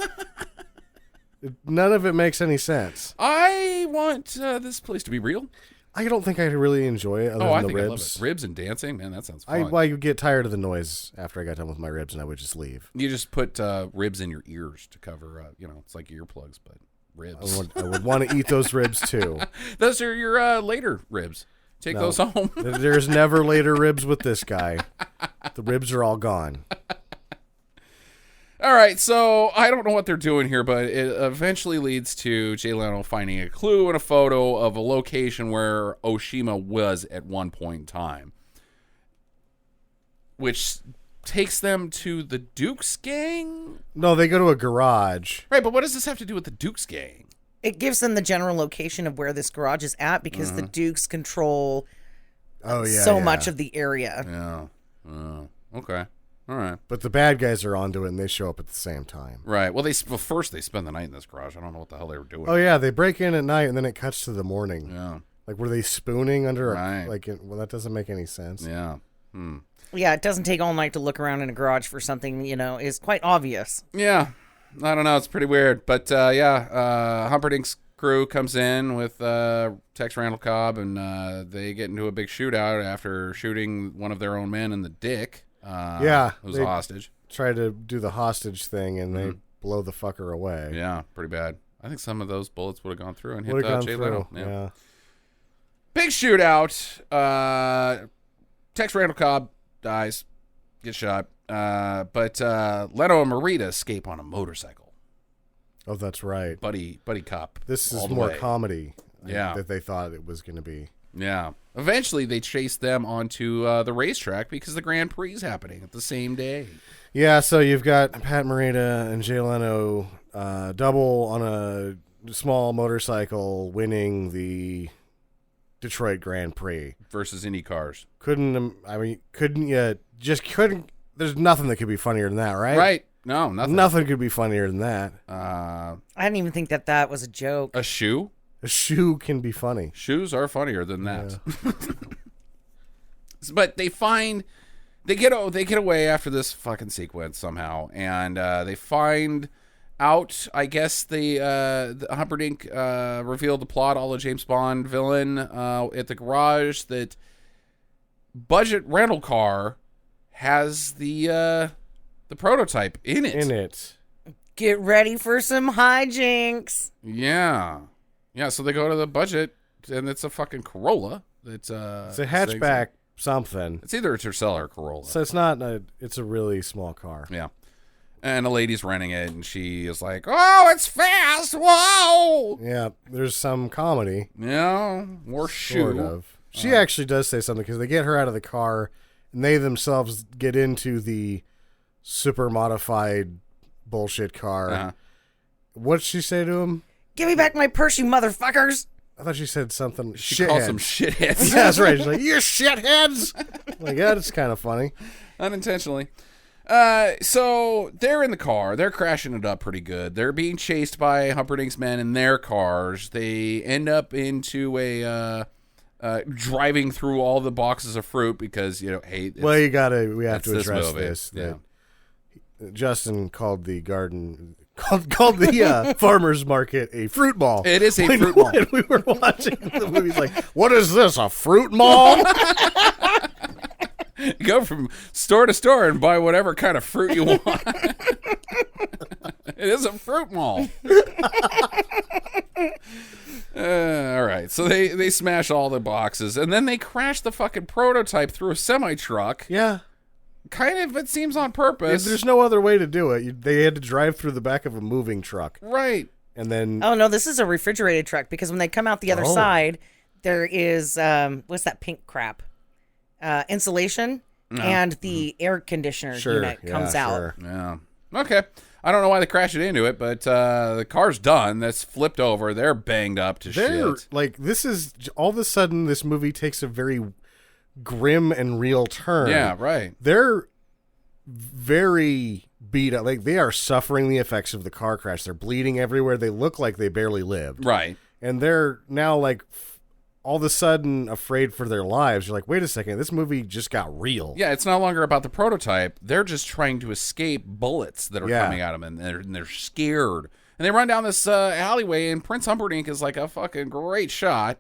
None of it makes any sense. I want this place to be real. I don't think I really enjoy it other than the ribs. I love it. Ribs and dancing, man, that sounds fun. I would get tired of the noise after I got done with my ribs, and I would just leave. You just put ribs in your ears to cover, it's like earplugs, but ribs. I would want to eat those ribs, too. Those are your later ribs. Take those home. There's never later ribs with this guy. The ribs are all gone. All right, so I don't know what they're doing here, but it eventually leads to Jay Leno finding a clue and a photo of a location where Oshima was at one point in time, which takes them to the Dukes gang? No, they go to a garage. Right, but what does this have to do with the Dukes gang? It gives them the general location of where this garage is at because the Dukes control so much of the area. Yeah. Okay. All right. But the bad guys are onto it, and they show up at the same time. Right. Well, first they spend the night in this garage. I don't know what the hell they were doing. Oh, yeah. They break in at night, and then it cuts to the morning. Yeah. Like, were they spooning under right. Well, that doesn't make any sense. Yeah. Yeah, it doesn't take all night to look around in a garage for something, is quite obvious. Yeah. I don't know. It's pretty weird. But, Humperdinck's crew comes in with Tex Randall Cobb, and they get into a big shootout after shooting one of their own men in the dick. Who's a hostage. Try to do the hostage thing, and they blow the fucker away. Yeah, pretty bad. I think some of those bullets would have gone through and hit Jay Leno. Yeah. Big shootout. Tex Randall Cobb dies, gets shot. But Leno and Marita escape on a motorcycle. Oh, that's right. Buddy cop. This all is the more way. comedy Yeah. that they thought it was going to be. Yeah. Eventually, they chase them onto the racetrack because the Grand Prix is happening at the same day. Yeah, so you've got Pat Morita and Jay Leno double on a small motorcycle winning the Detroit Grand Prix. Versus Indy cars. Couldn't you just couldn't, there's nothing that could be funnier than that, right? Right. No, nothing. Nothing could be funnier than that. I didn't even think that was a joke. A shoe? A shoe can be funny. Shoes are funnier than that. Yeah. But they get away after this fucking sequence somehow, and they find out, I guess the Humperdinck revealed the plot, all the James Bond villain at the garage, that budget rental car has the prototype in it. Get ready for some hijinks. Yeah. Yeah, so they go to the budget, and it's a fucking Corolla. It's a hatchback something. It's either a Tercel or Corolla. So it's not it's a really small car. Yeah. And a lady's renting it, and she is like, oh, it's fast. Whoa. Yeah, there's some comedy. Yeah, more sort of. She actually does say something, because they get her out of the car, and they themselves get into the super modified bullshit car. Uh-huh. What'd she say to him? Give me back my purse, you motherfuckers. I thought she said something. She calls them shitheads. Yeah, that's right. She's like, you shitheads. Like, yeah, it's kind of funny. Unintentionally. So they're in the car. They're crashing it up pretty good. They're being chased by Humperdinck's men in their cars. They end up into a driving through all the boxes of fruit because, hey. Well, we have to address this. Yeah. Justin called the garden, called the farmer's market a fruit mall. It is a fruit mall. When we were watching the movie, he's like, what is this, a fruit mall? You go from store to store and buy whatever kind of fruit you want. It is a fruit mall. All right. So they smash all the boxes, and then they crash the fucking prototype through a semi-truck. Yeah. Kind of, it seems on purpose. There's no other way to do it. They had to drive through the back of a moving truck. Right. And then... Oh, no, this is a refrigerated truck, because when they come out the other side, there is, what's that pink crap? Insulation, and the air conditioner unit comes out. Sure. Yeah. Okay. I don't know why they crashed it into it, but the car's done. That's flipped over. They're banged up to shit. Like, this is... All of a sudden, this movie takes a very grim and real turn. Yeah, right. They're very beat up. Like, they are suffering the effects of the car crash. They're bleeding everywhere. They look like they barely lived. Right. And they're now, like, all of a sudden afraid for their lives. You're like, wait a second, this movie just got real. Yeah, it's no longer about the prototype. They're just trying to escape bullets that are coming at them, and they're scared. And they run down this alleyway, and Prince Humperdinck is like a fucking great shot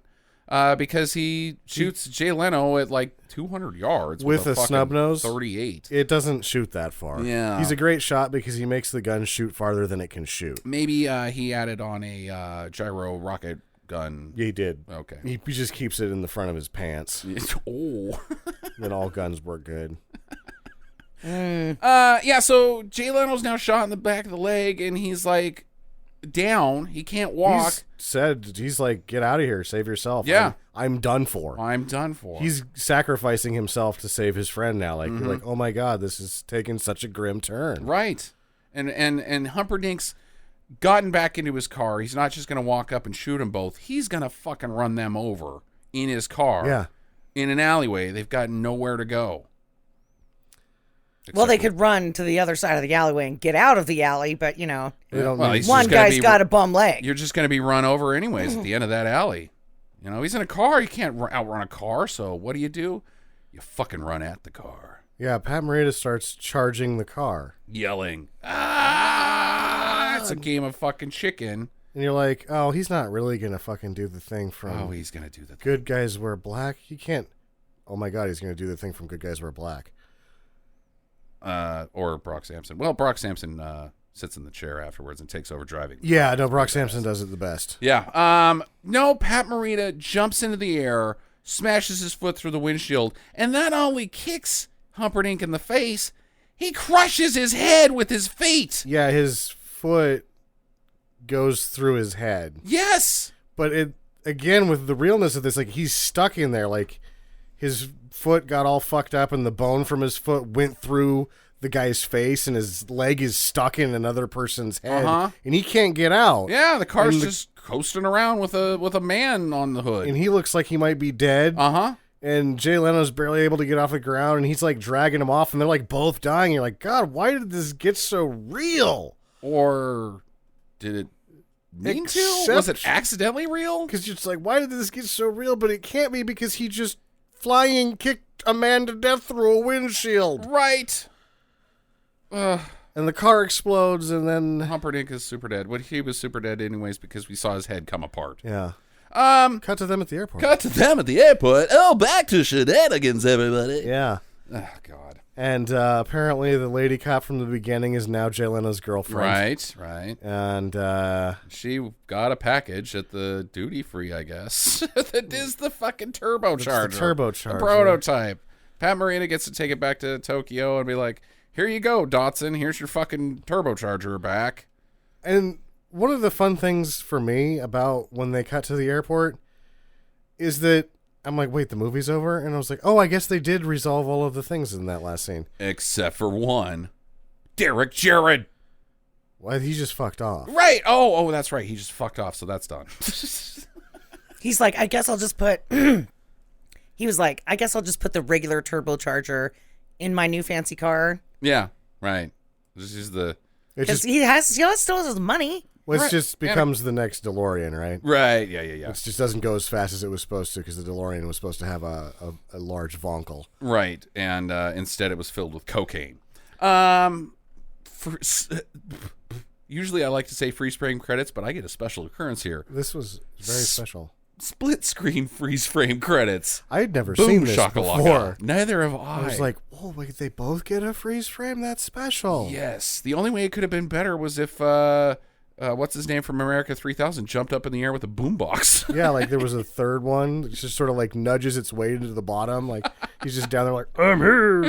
because he shoots Jay Leno at like 200 yards with a snub nose 38. It doesn't shoot that far. Yeah, he's a great shot because he makes the gun shoot farther than it can shoot. Maybe he added on a gyro rocket gun. Yeah, he did. Okay. He just keeps it in the front of his pants. Oh. Then all guns work good. Yeah, so Jay Leno's now shot in the back of the leg, and he's like down. He can't walk. He's like, get out of here. Save yourself. Yeah. I'm done for. I'm done for. He's sacrificing himself to save his friend now. Like, you're like, oh my God, this is taking such a grim turn. Right. And Humperdinck's gotten back into his car. He's not just going to walk up and shoot them both. He's going to fucking run them over in his car. Yeah. In an alleyway. They've got nowhere to go. Well, they could run to the other side of the alleyway and get out of the alley, but, one guy's got a bum leg. You're just going to be run over anyways at the end of that alley. He's in a car. You can't outrun a car, so what do? You fucking run at the car. Yeah, Pat Morita starts charging the car. Yelling, ah! It's a game of fucking chicken. And you're like, oh, he's not really going to fucking do the thing from... Oh, he's going to do the thing. Good Guys Wear Black? He can't... Oh my God, he's going to do the thing from Good Guys Wear Black. Or Brock Sampson. Well, Brock Sampson sits in the chair afterwards and takes over driving. Yeah, no, Brock Sampson does it the best. Yeah. No, Pat Morita jumps into the air, smashes his foot through the windshield, and not only kicks Humperdinck in the face, He crushes his head with his feet. Yeah, his foot goes through his head. Yes. But it again, with the realness of this, like, he's stuck in there. Like, his foot got all fucked up and the bone from his foot went through the guy's face and his leg is stuck in another person's head. And he can't get out. Yeah, the car's just coasting around with a man on the hood. And he looks like he might be dead. And Jay Leno's barely able to get off the ground, and he's like dragging him off, and they're like both dying. You're like, God, why did this get so real? Or did it mean to? Was it accidentally real? Because it's like, why did this get so real? But it can't be, because he just flying kicked a man to death through a windshield. Right. And the car explodes, and then Humperdinck is super dead. Well, he was super dead anyways because we saw his head come apart. Yeah. Cut to them at the airport. Oh, back to shenanigans, everybody. Yeah. Oh, God. And apparently the lady cop from the beginning is now Jay Leno's girlfriend. Right. And she got a package at the duty free, I guess. That is the fucking turbocharger. It's the turbocharger. The prototype. Pat Morita gets to take it back to Tokyo and be like, here you go, Dotson. Here's your fucking turbocharger back. And one of the fun things for me about when they cut to the airport is that I'm like, wait, the movie's over? And I was like, oh, I guess they did resolve all of the things in that last scene. Except for one. Derek Jared. Well, he just fucked off. Right. Oh, that's right. He just fucked off, so that's done. He's like, I guess I'll just put... He was like, I guess I'll just put the regular turbocharger in my new fancy car. Yeah, right. This is the... Because he still has his money. Well, it just becomes the next DeLorean, right? Right, yeah. It just doesn't go as fast as it was supposed to, because the DeLorean was supposed to have a large vonkel. Right, and instead it was filled with cocaine. Usually I like to say freeze frame credits, but I get a special occurrence here. This was very special. Split screen freeze frame credits. I had never Boom, seen this shakalaka. before. Neither have I. I was like, oh, wait, they both get a freeze frame? That's special. Yes. The only way it could have been better was if, what's his name from America 3000 jumped up in the air with a boombox. Yeah, like there was a third one. It just sort of like nudges its way into the bottom. Like he's just down there like, I'm here.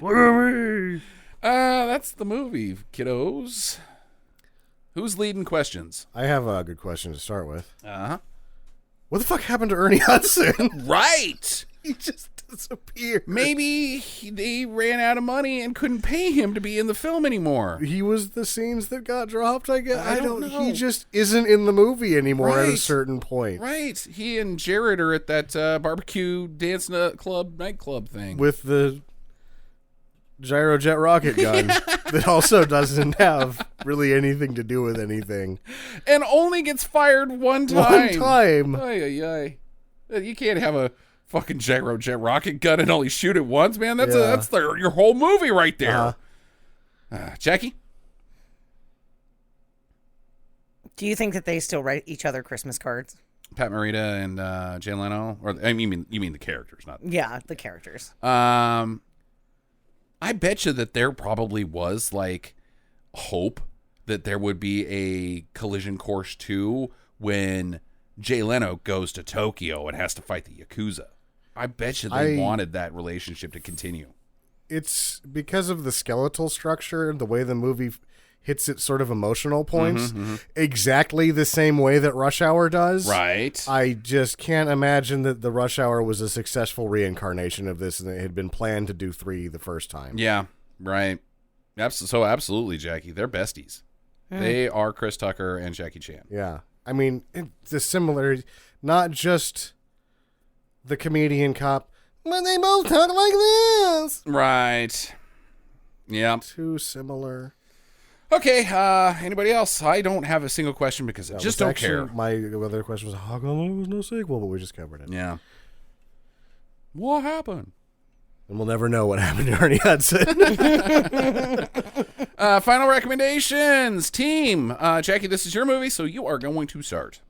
Look at me. That's the movie, kiddos. Who's leading questions? I have a good question to start with. Uh-huh. What the fuck happened to Ernie Hudson? Right. He just disappeared. Maybe they ran out of money and couldn't pay him to be in the film anymore. He was the scenes that got dropped, I guess. I don't know. He just isn't in the movie anymore at a certain point. Right. He and Jared are at that barbecue dance nightclub thing. With the gyrojet rocket gun that also doesn't have really anything to do with anything. And only gets fired one time. One time. Ay. You can't have a fucking gyrojet rocket gun and only shoot it once, man. That's your whole movie right there. Jackie? Do you think that they still write each other Christmas cards? Pat Morita and Jay Leno? Or you mean the characters, not... Yeah, the characters. I bet you that there probably was, like, hope that there would be a Collision Course 2 when Jay Leno goes to Tokyo and has to fight the Yakuza. I bet you they wanted that relationship to continue. It's because of the skeletal structure and the way the movie hits its sort of emotional points exactly the same way that Rush Hour does. Right. I just can't imagine that the Rush Hour was a successful reincarnation of this and it had been planned to do 3 the first time. Yeah, right. So absolutely, Jackie. They're besties. They are Chris Tucker and Jackie Chan. Yeah. I mean, it's a similar, not just the comedian cop, but they both talk like this. Right. Yeah. Too similar. Okay, anybody else? I don't have a single question because I just don't care. My other question was, how come there was no sequel? But we just covered it. Yeah. What happened? And we'll never know what happened to Ernie Hudson. Final recommendations. Team. Jackie, this is your movie, so you are going to start.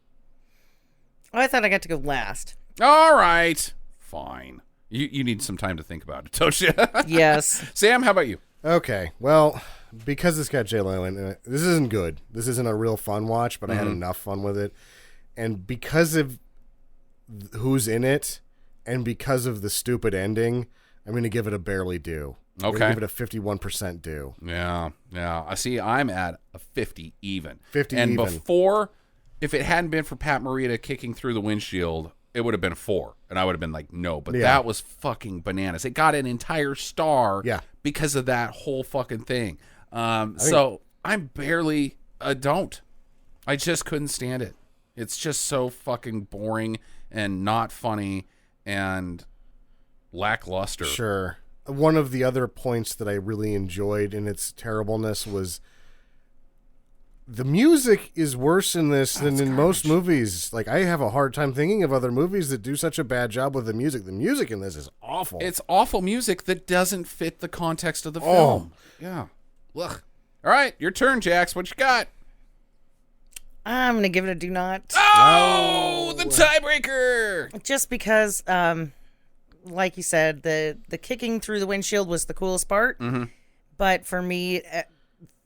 Oh, I thought I got to go last. All right. Fine. You need some time to think about it, don't you? Yes. Sam, how about you? Okay, well, because it's got Jay Leno in it, this isn't good. This isn't a real fun watch, but I had enough fun with it. And because of who's in it, and because of the stupid ending, I'm going to give it a barely do. I'm Okay. gonna give it a 51% due. Yeah. I see. I'm at a 50 even. 50 and even. before, if it hadn't been for Pat Morita kicking through the windshield, it would have been a 4, and I would have been like, no. But that was fucking bananas. It got an entire star. Because of that whole fucking thing. So I'm barely a don't. I just couldn't stand it. It's just so fucking boring and not funny and lackluster. Sure. One of the other points that I really enjoyed in its terribleness was the music is worse in this than in most movies. Like, I have a hard time thinking of other movies that do such a bad job with the music. The music in this is awful. It's awful music that doesn't fit the context of the film. Yeah. Ugh. All right, your turn, Jax. What you got? I'm going to give it a do not. Oh, the tiebreaker. Just because, like you said, the kicking through the windshield was the coolest part. Mm-hmm. But for me,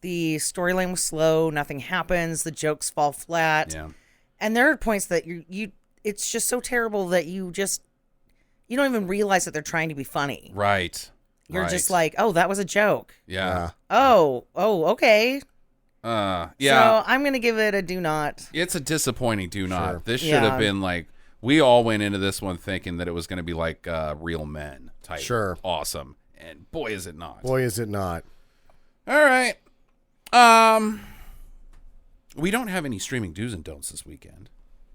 the storyline was slow. Nothing happens. The jokes fall flat. Yeah. And there are points that you it's just so terrible that you don't even realize that they're trying to be funny. Right. You're just like, oh, that was a joke. Yeah. Oh, okay. Yeah. So I'm going to give it a do not. It's a disappointing do not. Sure. This should have been like, we all went into this one thinking that it was going to be like Real Men type. Sure. Awesome. And boy, is it not. Boy, is it not. All right. We don't have any streaming do's and don'ts this weekend.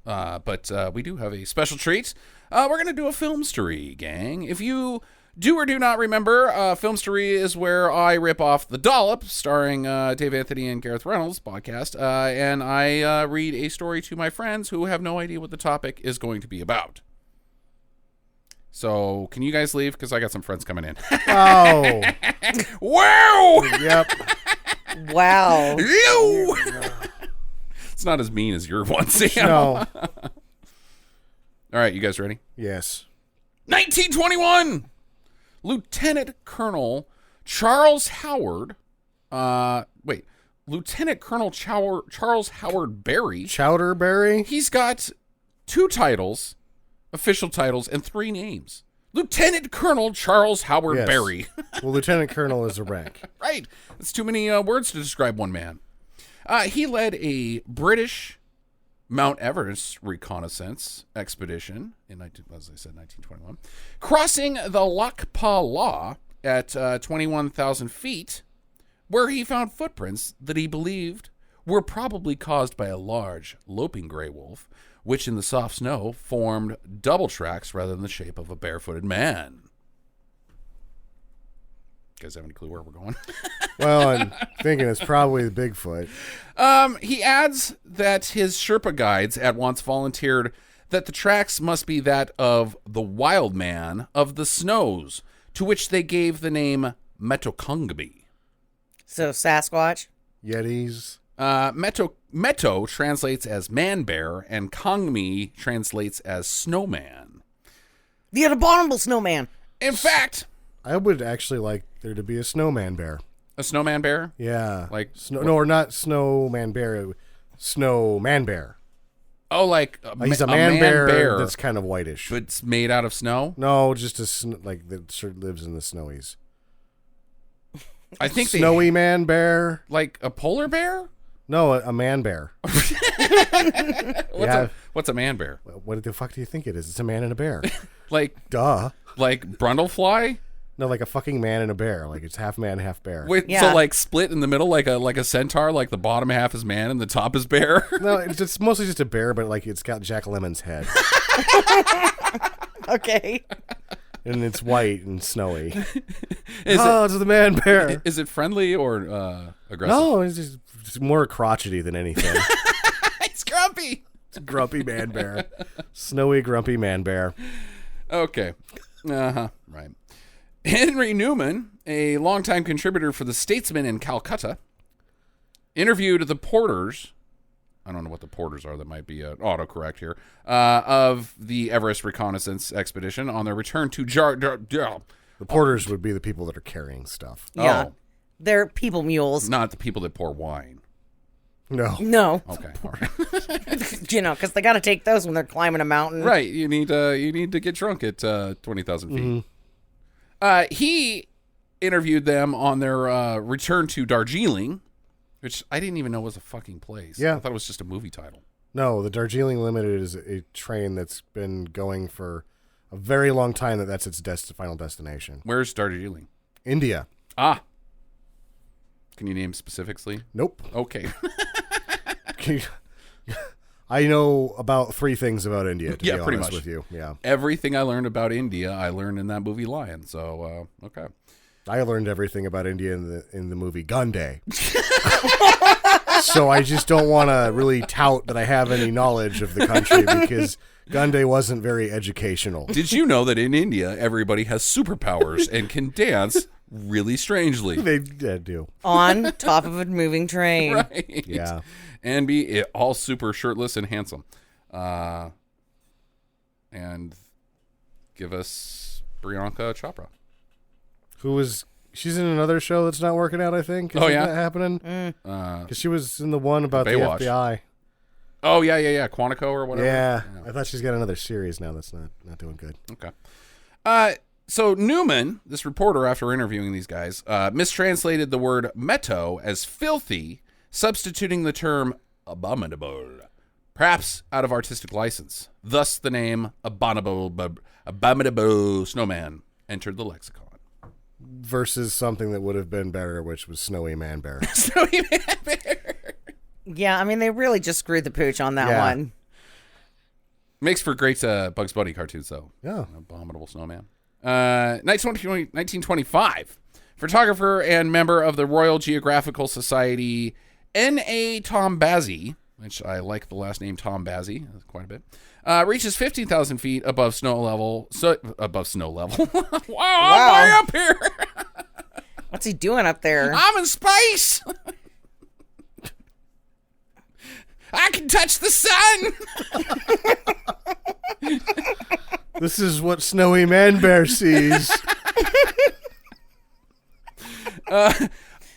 But we do have a special treat. We're going to do a Filmstery, gang. If you do or do not remember, Filmstery is where I rip off The Dollop, starring Dave Anthony and Gareth Reynolds podcast, and I read a story to my friends who have no idea what the topic is going to be about. So, can you guys leave? Because I got some friends coming in. Oh. Wow! Yep. Wow. Ew! It's not as mean as your one, Sam. No. All right, you guys ready? Yes. 1921! Lieutenant Colonel Charles Howard. Lieutenant Colonel Charles Howard Berry. Chowderberry? He's got 2 titles, official titles, and 3 names. Lieutenant Colonel Charles Howard Yes. Berry. Well, Lieutenant Colonel is a rank. Right. That's too many words to describe one man. He led a British Mount Everest reconnaissance expedition in, as I said, 1921, crossing the Lakpa La at 21,000 feet, where he found footprints that he believed were probably caused by a large loping gray wolf, which in the soft snow formed double tracks rather than the shape of a barefooted man. You guys have any clue where we're going? Well, I'm thinking it's probably the Bigfoot. He adds that his Sherpa guides at once volunteered that the tracks must be that of the wild man of the snows, to which they gave the name Metokongbi. So Sasquatch? Yetis. Meto translates as man bear, and Kongmi translates as snowman. The abominable snowman. In fact, I would actually like there to be a snowman bear. a snowman bear? Yeah. Like No, or not snowman bear. Snowman bear. Oh, like He's a man bear that's kind of whitish. but it's made out of snow? No, just like that sort of lives in the snowies. I think Snowy man bear. like a polar bear? No, a man bear. What's a man bear? What the fuck do you think it is? It's a man and a bear. Like Duh. like Brundlefly? No, like a fucking man and a bear. Like it's half man, half bear. Wait, Yeah. so like split in the middle like a centaur, like the bottom half is man and the top is bear? No, it's mostly just a bear, but like it's got Jack Lemmon's head. Okay. And it's white and snowy. Is It's the man bear. Is it friendly or aggressive? No, it's just more crotchety than anything. It's grumpy. It's a grumpy man bear. Snowy, grumpy man bear. Okay. Right. Henry Newman, a longtime contributor for The Statesman in Calcutta, interviewed the porters. I don't know what the porters are. That might be autocorrect here. Of the Everest reconnaissance expedition on their return to The porters would be the people that are carrying stuff. Yeah. Oh, They're people mules. not the people that pour wine. No. No. Okay. All right. You know, because they got to take those when they're climbing a mountain. Right. You need to get drunk at 20,000 feet. Mm-hmm. He interviewed them on their return to Darjeeling, which I didn't even know was a fucking place. Yeah. I thought it was just a movie title. No, the Darjeeling Limited is a train that's been going for a very long time. That's its final destination. Where's Darjeeling? India. Ah. Can you name specifically? Nope. Okay. I know about 3 things about India, to be pretty honest much. with you. Yeah. Everything I learned about India, I learned in that movie Lion. So, okay. I learned everything about India in the movie Gun Day. So I just don't want to really tout that I have any knowledge of the country because Gun Day wasn't very educational. Did you know that in India, everybody has superpowers and can dance really strangely? They do. On top of a moving train. Right. Yeah. And be all super shirtless and handsome. And give us Priyanka Chopra. She's in another show that's not working out, I think. Oh, yeah? That happening? Because she was in the one about Baywatch. the FBI. Oh, yeah. Quantico or whatever. Yeah. I thought she's got another series now that's not doing good. Okay. So Newman, this reporter, after interviewing these guys, mistranslated the word meto as filthy, substituting the term abominable, perhaps out of artistic license. Thus, the name abominable snowman entered the lexicon. Versus something that would have been better, which was Snowy Man Bear. Snowy Man Bear. Yeah, I mean, they really just screwed the pooch on that Yeah. one. Makes for great Bugs Bunny cartoons, though. Yeah. Abominable Snowman. 1925. Photographer and member of the Royal Geographical Society, N.A. Tombazzi, which I like the last name Tombazzi quite a bit, reaches 15,000 feet above snow level. Wow, I'm way up here. What's he doing up there? I'm in space. I can touch the sun. This is what Snowy Man Bear sees.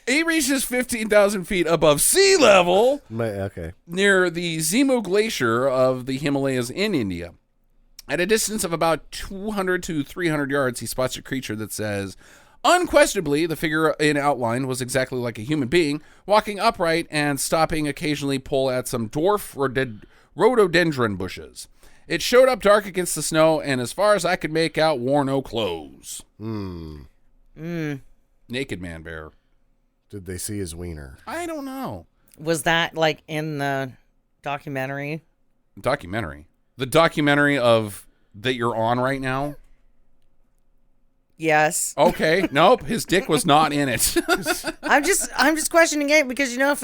He reaches 15,000 feet above sea level. Okay. Near the Zimu Glacier of the Himalayas in India. At a distance of about 200 to 300 yards, he spots a creature that says, unquestionably, the figure in outline was exactly like a human being, walking upright and stopping occasionally pull at some dwarf rhododendron bushes. It showed up dark against the snow, and as far as I could make out, wore no clothes. Naked man bear. Did they see his wiener? I don't know. Was that like in the documentary? The documentary of that you're on right now? Yes. Okay. Nope. His dick was not in it. I'm just questioning it because, you know,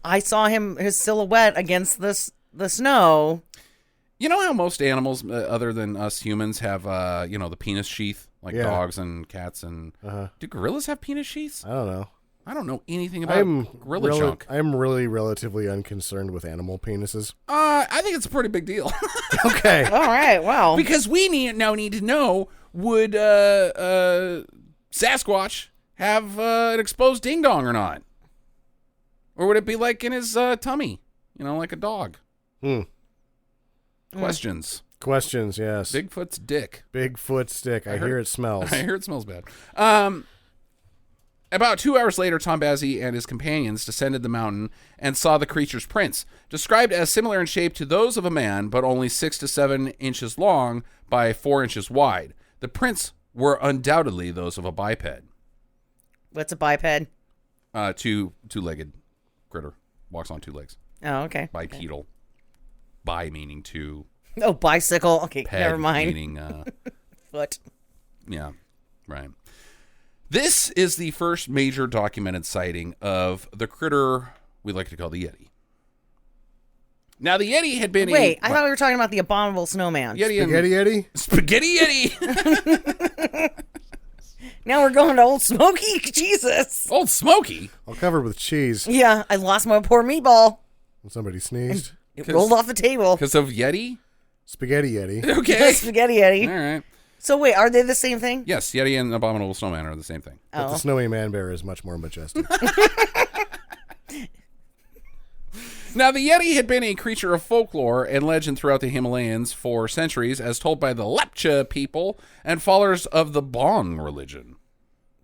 I saw his silhouette against the snow. You know how most animals, other than us humans, have, the penis sheath? Like dogs and cats and... Do gorillas have penis sheaths? I don't know. I don't know anything about gorilla junk. I'm really relatively unconcerned with animal penises. I think it's a pretty big deal. Okay. All right, well. Because we need to know, would Sasquatch have an exposed ding-dong or not? Or would it be like in his tummy? Like a dog? Questions. Questions, yes. Bigfoot's dick. Bigfoot's dick. I hear it smells. I hear it smells bad. About 2 hours later, Tombazzi and his companions descended the mountain and saw the creature's prints, described as similar in shape to those of a man, but only 6 to 7 inches long by 4 inches wide. The prints were undoubtedly those of a biped. What's a biped? Two-legged critter. Walks on 2 legs. Oh, okay. Bipedal. Bi meaning two. Oh, bicycle. Okay, Ped never mind. meaning Foot. Yeah, right. This is the first major documented sighting of the critter we like to call the Yeti. Now, the Yeti had been Wait, I thought we were talking about the abominable snowman. Spaghetti Yeti? Now we're going to Old Smoky? Jesus. Old Smoky? All covered with cheese. Yeah, I lost my poor meatball. Somebody sneezed. It rolled off the table. Because of Yeti? Spaghetti Yeti. Okay. Spaghetti Yeti. All right. So wait, are they the same thing? Yes, Yeti and Abominable Snowman are the same thing. But the Snowy Man Bear is much more majestic. Now, the Yeti had been a creature of folklore and legend throughout the Himalayas for centuries, as told by the Lepcha people and followers of the Bong religion.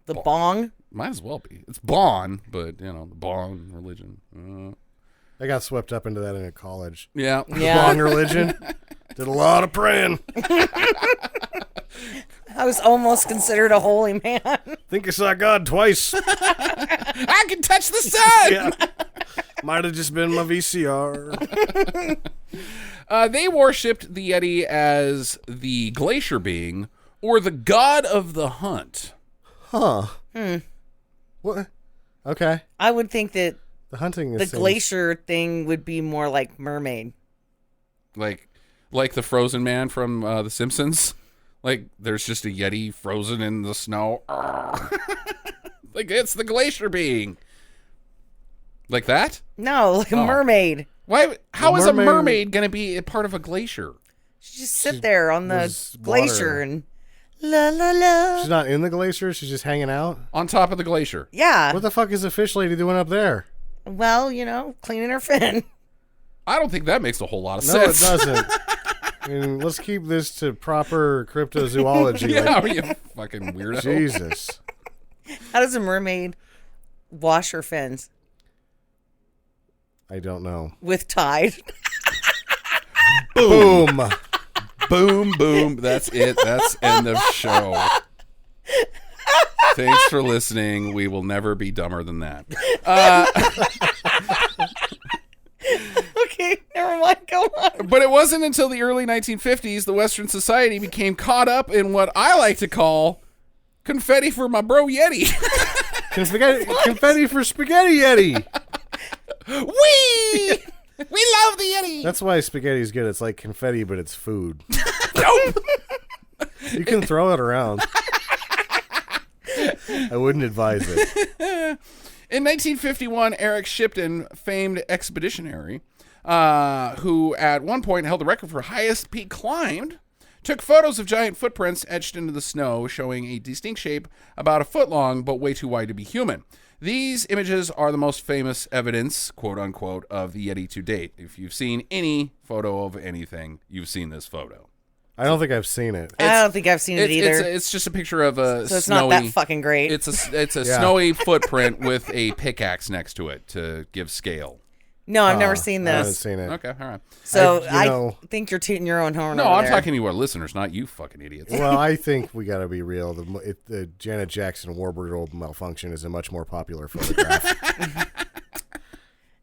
The bong? Might as well be. It's Bon, but, the Bon religion. I got swept up into that in college. Yeah. Bong religion. Did a lot of praying. I was almost considered a holy man. Think I saw God twice. I can touch the sun! Yeah. Might have just been my VCR. They worshipped the Yeti as the glacier being or the god of the hunt. Huh. What? Okay. I would think that The hunting the is glacier thing would be more like mermaid. Like the frozen man from The Simpsons. Like, there's just a Yeti frozen in the snow. Like, it's the glacier being. Like that? No, like a mermaid. Why? How is a mermaid- mermaid going to be a part of a glacier? She just sit there on the was glacier water. and la la la. She's not in the glacier. She's just hanging out. On top of the glacier. Yeah. What the fuck is the fish lady doing up there? Well, cleaning her fin. I don't think that makes a whole lot of No, sense. it doesn't. And let's keep this to proper cryptozoology. Yeah, like, you fucking weirdo. Jesus. How does a mermaid wash her fins? I don't know. With Tide. Boom. Boom, boom. That's it. That's end of show. Thanks for listening. We will never be dumber than that. Okay, never mind. Go on. But it wasn't until the early 1950s the Western society became caught up in what I like to call confetti for my bro Yeti. Confetti for Spaghetti Yeti. Wee! We love the Yeti. That's why spaghetti's good. It's like confetti, but it's food. Nope. You can throw it around. I wouldn't advise it. In 1951, Eric Shipton, famed expeditionary, who at one point held the record for highest peak climbed, took photos of giant footprints etched into the snow showing a distinct shape about a foot long but way too wide to be human. These images are the most famous evidence, quote unquote, of the Yeti to date. If you've seen any photo of anything, you've seen this photo. I don't think I've seen it. I don't think I've seen it either. It's just a picture of a so it's snowy, not that fucking great. It's a snowy footprint with a pickaxe next to it to give scale. No, I've never seen I haven't this. seen it. Okay, all right. So I think you're tooting your own horn. No, over I'm there. talking to you, our listeners, not you fucking idiots. Well, I think we got to be real. The Janet Jackson wardrobe malfunction is a much more popular photograph.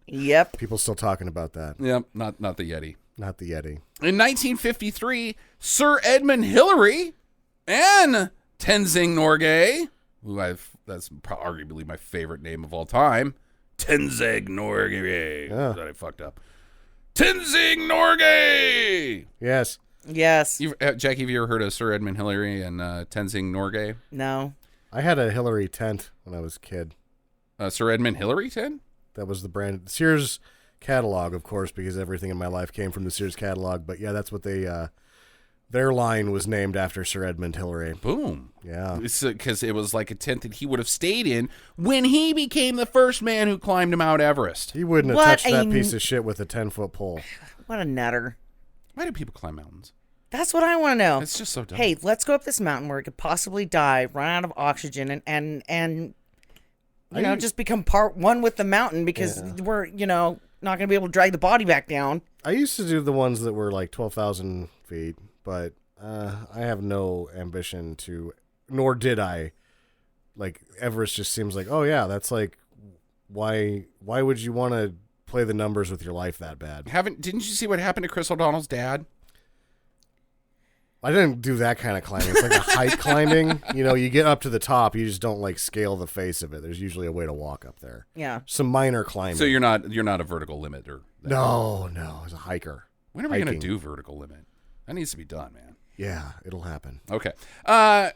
Yep. People still talking about that. Yep, not the Yeti. Not the Yeti. In 1953, Sir Edmund Hillary and Tenzing Norgay, that's arguably my favorite name of all time, Tenzing Norgay. Yeah. That I fucked up. Tenzing Norgay. Yes. Yes. Jackie, have you ever heard of Sir Edmund Hillary and Tenzing Norgay? No. I had a Hillary tent when I was a kid. Sir Edmund Hillary tent? That was the brand. Sears catalog, of course, because everything in my life came from the Sears catalog. But yeah, that's what their line was named after Sir Edmund Hillary. Boom. Yeah. Because it was like a tent that he would have stayed in when he became the first man who climbed Mount Everest. He wouldn't have What touched a that piece of shit with a 10-foot pole. What a nutter. Why do people climb mountains? That's what I want to know. It's just so dumb. Hey, let's go up this mountain where it could possibly die, run out of oxygen, and just become part one with the mountain because we're, not going to be able to drag the body back down. I used to do the ones that were like 12,000 feet, but I have no ambition to, nor did I. Like, Everest just seems like, oh yeah, that's like, why would you want to play the numbers with your life that bad? Didn't you see what happened to Chris O'Donnell's dad? I didn't do that kind of climbing. It's like a height climbing. You get up to the top, you just don't like scale the face of it. There's usually a way to walk up there. Yeah. Some minor climbing. So you're not a vertical limiter. No, as a hiker. When are we going to Hiking. do vertical limit? That needs to be done, man. Yeah, it'll happen. Okay. But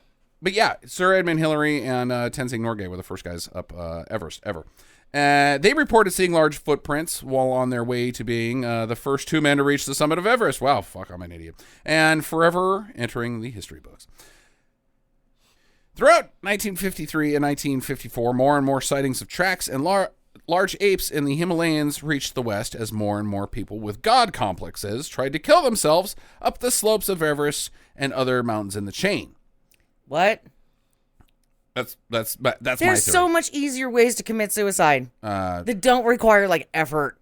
yeah, Sir Edmund Hillary and Tenzing Norgay were the first guys up Everest ever. They reported seeing large footprints while on their way to being the first two men to reach the summit of Everest. Wow, fuck, I'm an idiot. And forever entering the history books. Throughout 1953 and 1954, more and more sightings of tracks and large apes in the Himalayas reached the West as more and more people with god complexes tried to kill themselves up the slopes of Everest and other mountains in the chain. What? That's my There's theory. so much easier ways to commit suicide that don't require like effort.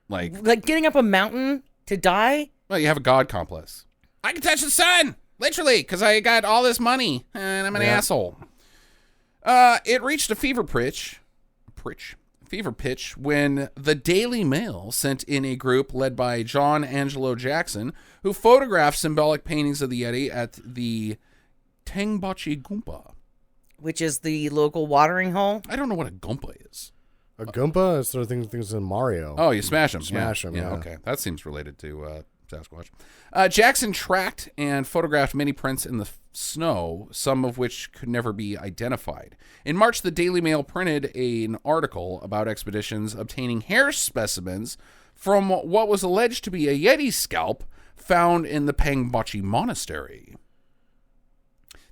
Like getting up a mountain to die. well, you have a god complex. I can touch the sun, literally, because I got all this money and I'm an asshole. It reached a fever pitch when the Daily Mail sent in a group led by John Angelo Jackson, who photographed symbolic paintings of the Yeti at the Tangbachi Gumpa. Which is the local watering hole. I don't know what a Gumpa is. A Goomba is sort of things in Mario. Oh, you smash them. Smash 'em, yeah. Okay, that seems related to Sasquatch. Jackson tracked and photographed many prints in the snow, some of which could never be identified. In March, the Daily Mail printed an article about expeditions obtaining hair specimens from what was alleged to be a Yeti scalp found in the Pangbachi Monastery.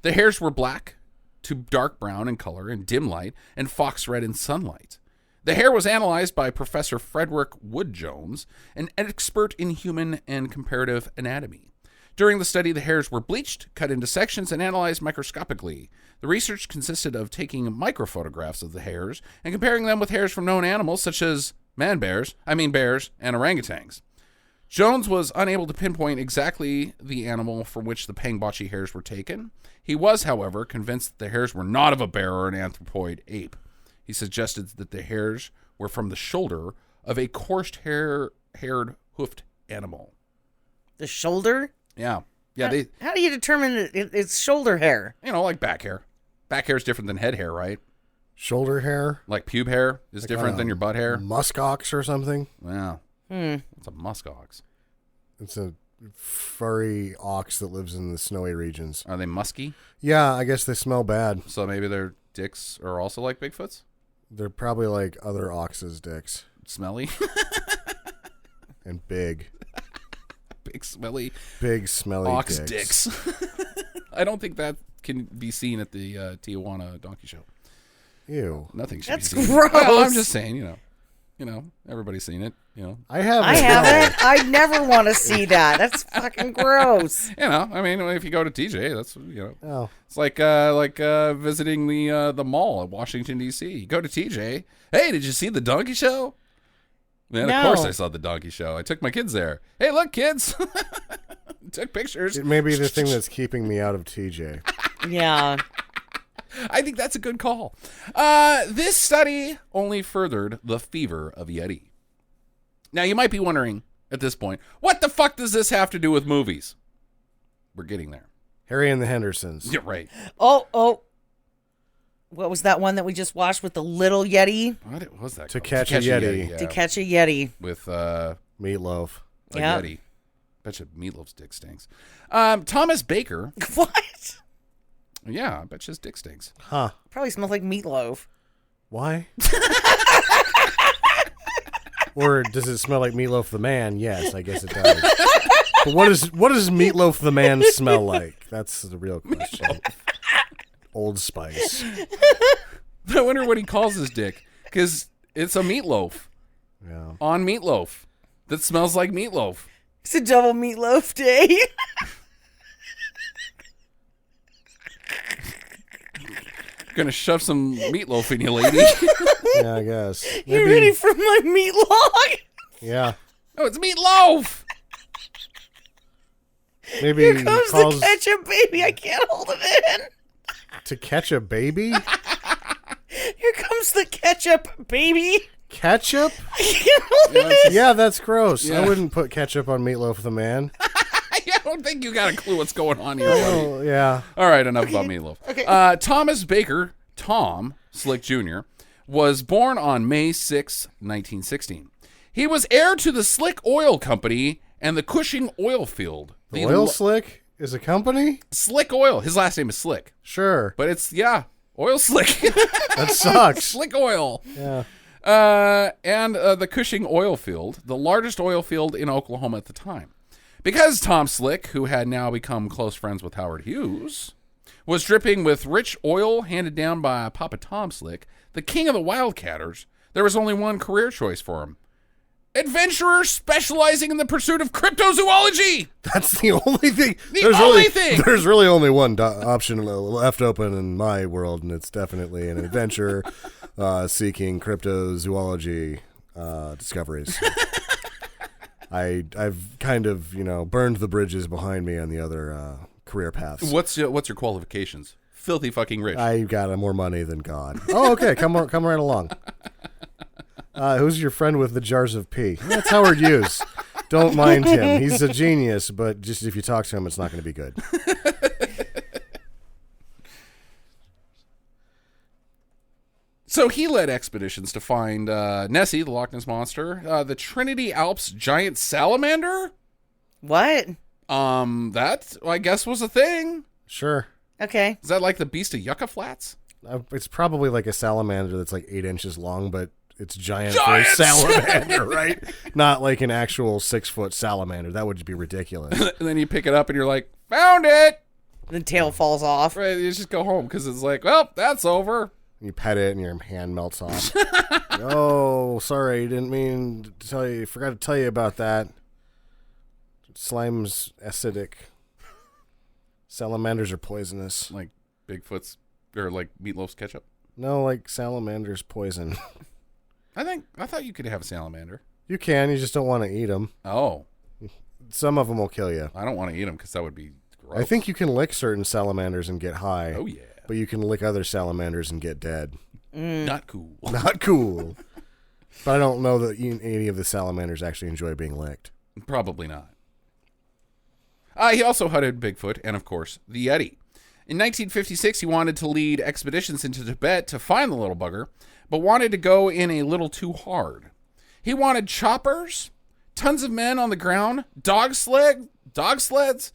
The hairs were black to dark brown in color in dim light and fox red in sunlight. The hair was analyzed by Professor Frederick Wood-Jones, an expert in human and comparative anatomy. During the study, the hairs were bleached, cut into sections, and analyzed microscopically. The research consisted of taking microphotographs of the hairs and comparing them with hairs from known animals such as bears, and orangutans. Jones was unable to pinpoint exactly the animal from which the Pangbachi hairs were taken. He was, however, convinced that the hairs were not of a bear or an anthropoid ape. He suggested that the hairs were from the shoulder of a coarse-haired hoofed animal. The shoulder? Yeah. How do you determine it's shoulder hair? Like back hair. Back hair is different than head hair, right? Shoulder hair? Like pube hair is different than your butt hair? Muskox or something? Yeah. It's a muskox. It's a furry ox that lives in the snowy regions. Are they musky? Yeah, I guess they smell bad. So maybe their dicks are also like Bigfoot's? They're probably like other ox's dicks. Smelly? And big. Big smelly Ox dicks. I don't think that can be seen at the Tijuana Donkey Show. Ew. Nothing should That's be seen. gross. Well, I'm just saying, everybody's seen it, I haven't. I haven't. I never want to see that. That's fucking gross. If you go to TJ, that's Oh. it's like visiting the mall at Washington D.C. You go to TJ. Hey, did you see the Donkey Show? Man, No. Of course I saw the Donkey Show. I took my kids there. Hey, look, kids. Took pictures. It may be the thing that's keeping me out of TJ. Yeah. I think that's a good call. This study only furthered the fever of Yeti. Now, you might be wondering at this point, what the fuck does this have to do with movies? We're getting there. Harry and the Hendersons. You're right. Oh. What was that one that we just watched with the little Yeti? What was that To called? Catch a Yeti. Yeah. To Catch a Yeti. With Meatloaf. a Yeah. Yeti. Bet you Meatloaf's dick stinks. Thomas Baker. What? Yeah, I bet you his dick stinks. Huh. Probably smells like meatloaf. Why? Or does it smell like Meatloaf the Man? Yes, I guess it does. But what does Meatloaf the Man smell like? That's the real question. Old Spice. I wonder what he calls his dick, because it's a meatloaf Yeah. on meatloaf that smells like meatloaf. It's a double meatloaf day. Gonna shove some meatloaf in you, lady. Yeah, I guess. You ready for my meat log? Yeah. Oh, it's meatloaf. Maybe Here he comes calls the ketchup baby. I can't hold it in. to catch a baby? Here comes the ketchup baby. Ketchup? I can't hold it in. Yeah, that's gross. Yeah. I wouldn't put ketchup on Meatloaf the Man. I don't think you got a clue what's going on here, buddy. Oh, yeah. All right, enough about meatloaf. Okay. Thomas Baker, Tom Slick Jr., was born on May 6, 1916. He was heir to the Slick Oil Company and the Cushing Oil Field. The Oil Slick is a company? Slick Oil. His last name is Slick. Sure. But it's, Oil Slick. That sucks. Slick Oil. Yeah. And the Cushing Oil Field, the largest oil field in Oklahoma at the time. Because Tom Slick, who had now become close friends with Howard Hughes, was dripping with rich oil handed down by Papa Tom Slick, the king of the Wildcatters, there was only one career choice for him. adventurer specializing in the pursuit of cryptozoology. That's the only thing. There's really only one option left open in my world, and it's definitely an adventurer seeking cryptozoology discoveries. I've kind of, burned the bridges behind me on the other career paths. What's your qualifications? Filthy fucking rich. I got more money than God. Oh, okay. Come right along. Who's your friend with the jars of pee? That's Howard Hughes. Don't mind him. He's a genius, but just if you talk to him, it's not going to be good. So he led expeditions to find Nessie, the Loch Ness Monster, the Trinity Alps giant salamander. What? That, I guess, was a thing. Sure. Okay. Is that like the Beast of Yucca Flats? It's probably like a salamander that's like 8 inches long, but it's giant for a salamander, right? Not like an actual 6-foot salamander. That would just be ridiculous. And then you pick it up and you're like, found it! The tail falls off. Right, you just go home because it's like, well, that's over. You pet it and your hand melts off. Oh, sorry, didn't mean to tell you. Forgot to tell you about that. Slime's acidic. Salamanders are poisonous. Like Bigfoot's, or like Meatloaf's ketchup? No, like salamanders poison. I thought you could have a salamander. You can, you just don't want to eat them. Oh. Some of them will kill you. I don't want to eat them because that would be gross. I think you can lick certain salamanders and get high. Oh, yeah. But you can lick other salamanders and get dead. Not cool. Not cool. But I don't know that any of the salamanders actually enjoy being licked. Probably not. He also hunted Bigfoot and, of course, the Yeti. In 1956, he wanted to lead expeditions into Tibet to find the little bugger, but wanted to go in a little too hard. He wanted choppers, tons of men on the ground, dog sleds,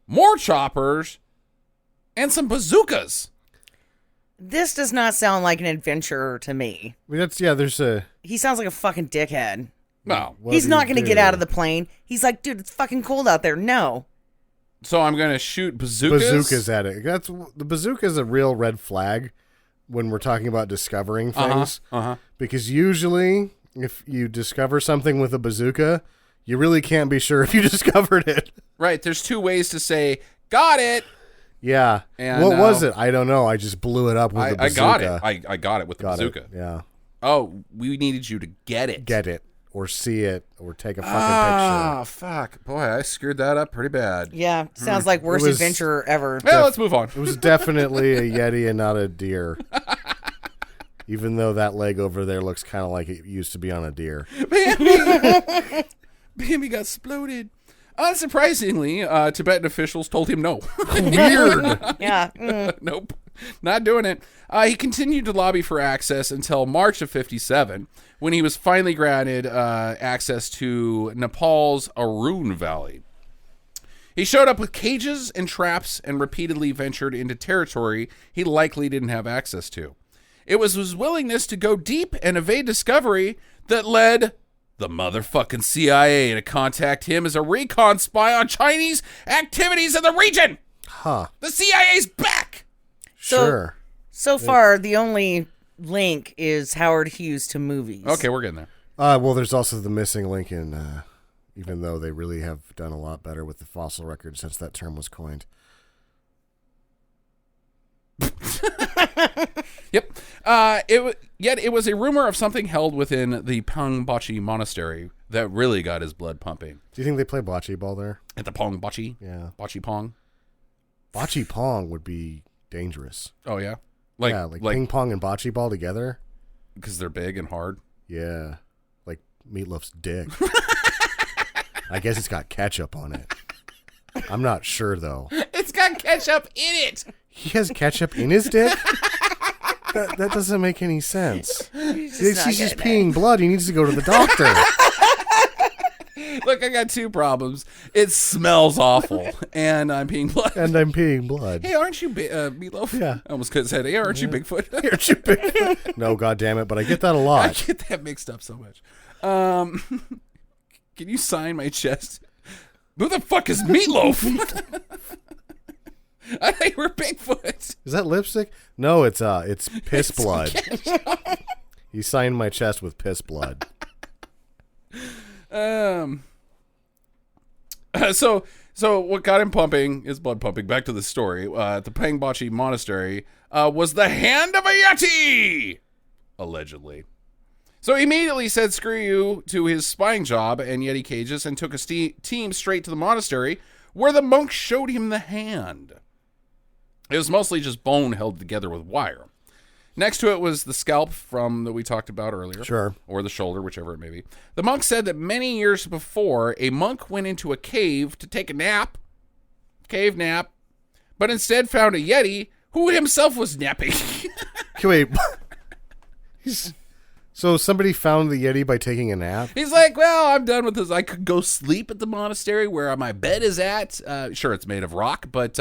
more choppers, and some bazookas. This does not sound like an adventurer to me. I mean, He sounds like a fucking dickhead. No. He's not going to get out of the plane. He's like, dude, it's fucking cold out there. No. So I'm going to shoot bazookas at it. The bazooka is a real red flag when we're talking about discovering things. Because usually, if you discover something with a bazooka, you really can't be sure if you discovered it. Right. There's two ways to say, got it. Yeah. And, what was it? I don't know. I just blew it up with the bazooka. I got it. I got it with the bazooka. Yeah. Oh, we needed you to get it. Get it. Or see it. Or take a fucking picture. picture. Fuck. Boy, I screwed that up pretty bad. Yeah. Sounds like worst adventurer ever. Well, let's move on. It was definitely a Yeti and not a deer. Even though that leg over there looks kind of like it used to be on a deer. Bambi got exploded. Unsurprisingly, Tibetan officials told him no. Weird. Yeah. Nope. Not doing it. He continued to lobby for access until March of 57, when he was finally granted access to Nepal's Arun Valley. He showed up with cages and traps and repeatedly ventured into territory he likely didn't have access to. It was his willingness to go deep and evade discovery that led the motherfucking CIA to contact him as a recon spy on Chinese activities in the region. Huh. The CIA's back. Sure. So far, the only link is Howard Hughes to movies. Okay, we're getting there. Well, there's also the missing link in, even though they really have done a lot better with the fossil record since that term was coined. Yep. Yet it was a rumor of something held within the Pongbachi monastery that really got his blood pumping. Do you think they play bocce ball there? At the Pongbachi? Yeah. Bocce Pong? Bocce pong would be dangerous. Oh, yeah? Like ping pong and bocce ball together? Because they're big and hard? Yeah. Like Meatloaf's dick. I guess it's got ketchup on it. I'm not sure, though. It's got ketchup in it! He has ketchup in his dick? That doesn't make any sense. He's just peeing blood. He needs to go to the doctor. Look, I got two problems. It smells awful, and I'm peeing blood. Hey, aren't you Meatloaf? Yeah. I almost could have said, hey, aren't you Bigfoot? Aren't you Bigfoot? No, goddammit, but I get that a lot. I get that mixed up so much. Can you sign my chest? Who the fuck is Meatloaf? I thought you were Bigfoot. Is that lipstick? No, it's piss blood. He signed my chest with piss blood. So what got him pumping, his blood pumping, back to the story, at the Pangbachi Monastery, was the hand of a Yeti! Allegedly. So he immediately said screw you to his spying job and Yeti cages and took a team straight to the monastery where the monk showed him the hand. It was mostly just bone held together with wire. Next to it was the scalp that we talked about earlier. Sure. Or the shoulder, whichever it may be. The monk said that many years before, a monk went into a cave to take a nap. Cave nap. But instead found a Yeti who himself was napping. Okay, wait. So somebody found the Yeti by taking a nap? He's like, well, I'm done with this. I could go sleep at the monastery where my bed is at. Sure, it's made of rock, but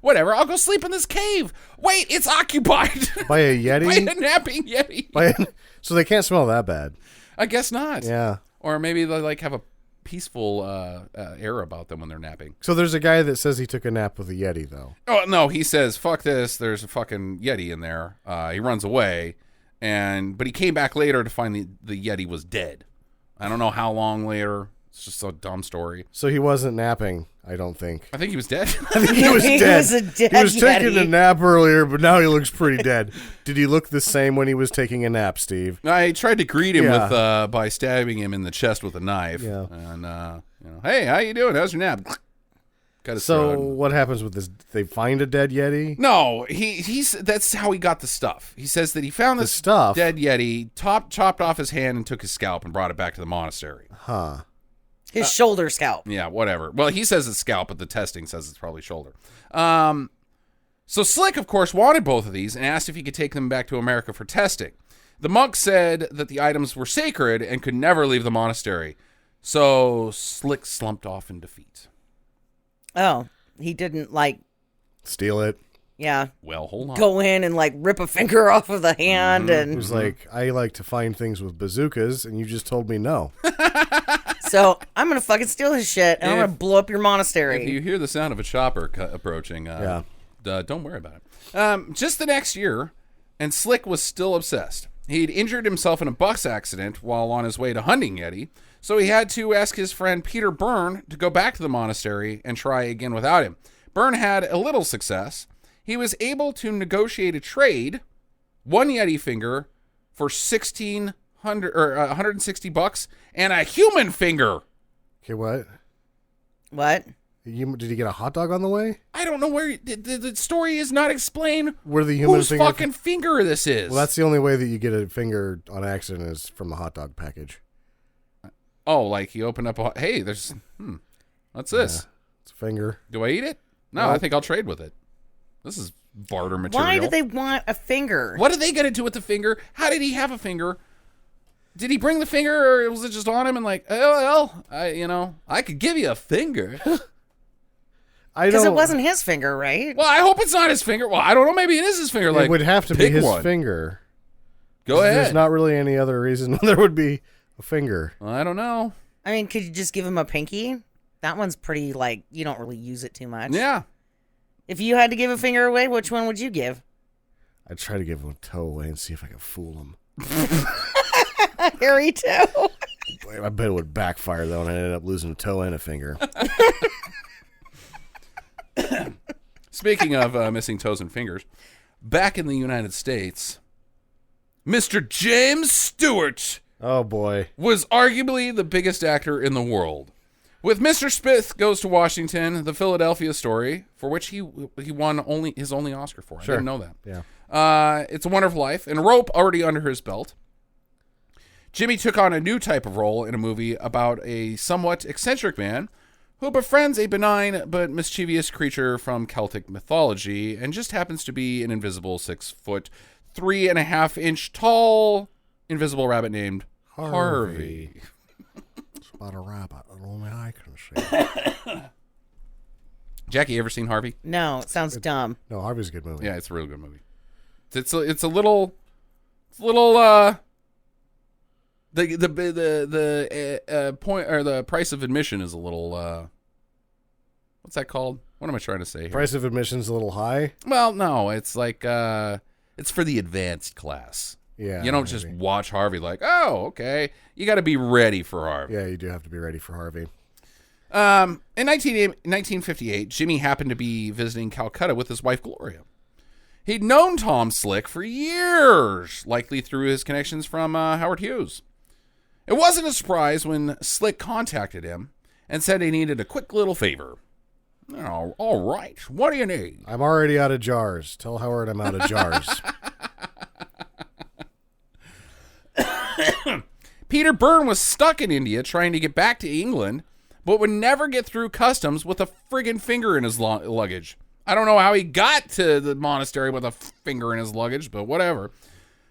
whatever. I'll go sleep in this cave. Wait, it's occupied. By a Yeti? By a napping Yeti. So they can't smell that bad. I guess not. Yeah. Or maybe they like have a peaceful air about them when they're napping. So there's a guy that says he took a nap with a Yeti, though. Oh, no, he says, fuck this. There's a fucking Yeti in there. He runs away. But he came back later to find the Yeti was dead. I don't know how long later. It's just a dumb story. So he wasn't napping, I don't think. I think he was dead. I think he was He dead. was a dead He was taking Yeti. a nap earlier, but now he looks pretty dead. Did he look the same when he was taking a nap, Steve? I tried to greet him Yeah. with by stabbing him in the chest with a knife. Yeah. And hey, how you doing? How's your nap? Got his So throat. what happens with this? They find a dead Yeti? No, he's that's how he got the stuff. He says that he found this stuff? dead Yeti, chopped off his hand and took his scalp and brought it back to the monastery. Huh. His shoulder scalp. Yeah, whatever. Well, he says it's scalp, but the testing says it's probably shoulder. So Slick, of course, wanted both of these and asked if he could take them back to America for testing. The monk said that the items were sacred and could never leave the monastery. So Slick slumped off in defeat. Oh, he didn't Steal it. yeah, Well, hold on. go in and rip a finger off of the hand It and was like, I like to find things with bazookas, and you just told me no. so I'm gonna fucking steal his shit and I'm If- gonna blow up your monastery. If you hear the sound of a chopper approaching, don't worry about it. Just the next year, and Slick was still obsessed. He'd injured himself in a bus accident while on his way to hunting Yeti, so he had to ask his friend Peter Byrne to go back to the monastery and try again without him. Byrne had a little success. He was able to negotiate a trade, one Yeti finger for $160 and a human finger. Okay, what? What? Did he get a hot dog on the way? I don't know where the story is not explained Where the human whose finger? fucking finger this is. Well, that's the only way that you get a finger on accident is from a hot dog package. Oh, like he opened up hey, there's what's this? Yeah, it's a finger. Do I eat it? No, Nope. I think I'll trade with it. This is barter material. Why did they want a finger? What are they gonna do with the finger? How did he have a finger? Did he bring the finger, or was it just on him and like, oh well, I could give you a finger. Because it wasn't his finger, right? Well, I hope it's not his finger. Well, I don't know. Maybe it is his finger. Like, it would have to be pick his one. finger. Go ahead. There's not really any other reason there would be a finger. I don't know. I mean, could you just give him a pinky? That one's pretty, you don't really use it too much. Yeah. If you had to give a finger away, which one would you give? I'd try to give him a toe away and see if I could fool him. Harry, too. I bet it would backfire, though, and I ended up losing a toe and a finger. Speaking of missing toes and fingers, back in the United States, Mr. James Stewart Oh, boy. was arguably the biggest actor in the world. With Mr. Smith Goes to Washington, the Philadelphia story, for which he won his only Oscar for. I didn't know that. Yeah. It's a Wonderful Life, and Rope already under his belt. Jimmy took on a new type of role in a movie about a somewhat eccentric man who befriends a benign but mischievous creature from Celtic mythology and just happens to be an invisible 6 foot, 3.5 inch tall invisible rabbit named Harvey. It's about a rabbit that only I can see. Jackie, you ever seen Harvey? No, it sounds dumb. No, Harvey's a good movie. Yeah, it's a really good movie. It's a little the point or the price of admission is a little what's that called? What am I trying to say here? Price of admission's a little high. Well, no, it's like it's for the advanced class. Yeah. You don't just watch Harvey like, oh, okay. You got to be ready for Harvey. Yeah, you do have to be ready for Harvey. In 1958, Jimmy happened to be visiting Calcutta with his wife, Gloria. He'd known Tom Slick for years, likely through his connections from Howard Hughes. It wasn't a surprise when Slick contacted him and said he needed a quick little favor. Oh, all right. What do you need? I'm already out of jars. Tell Howard I'm out of jars. Peter Byrne was stuck in India trying to get back to England, but would never get through customs with a friggin' finger in his luggage. I don't know how he got to the monastery with a finger in his luggage, but whatever.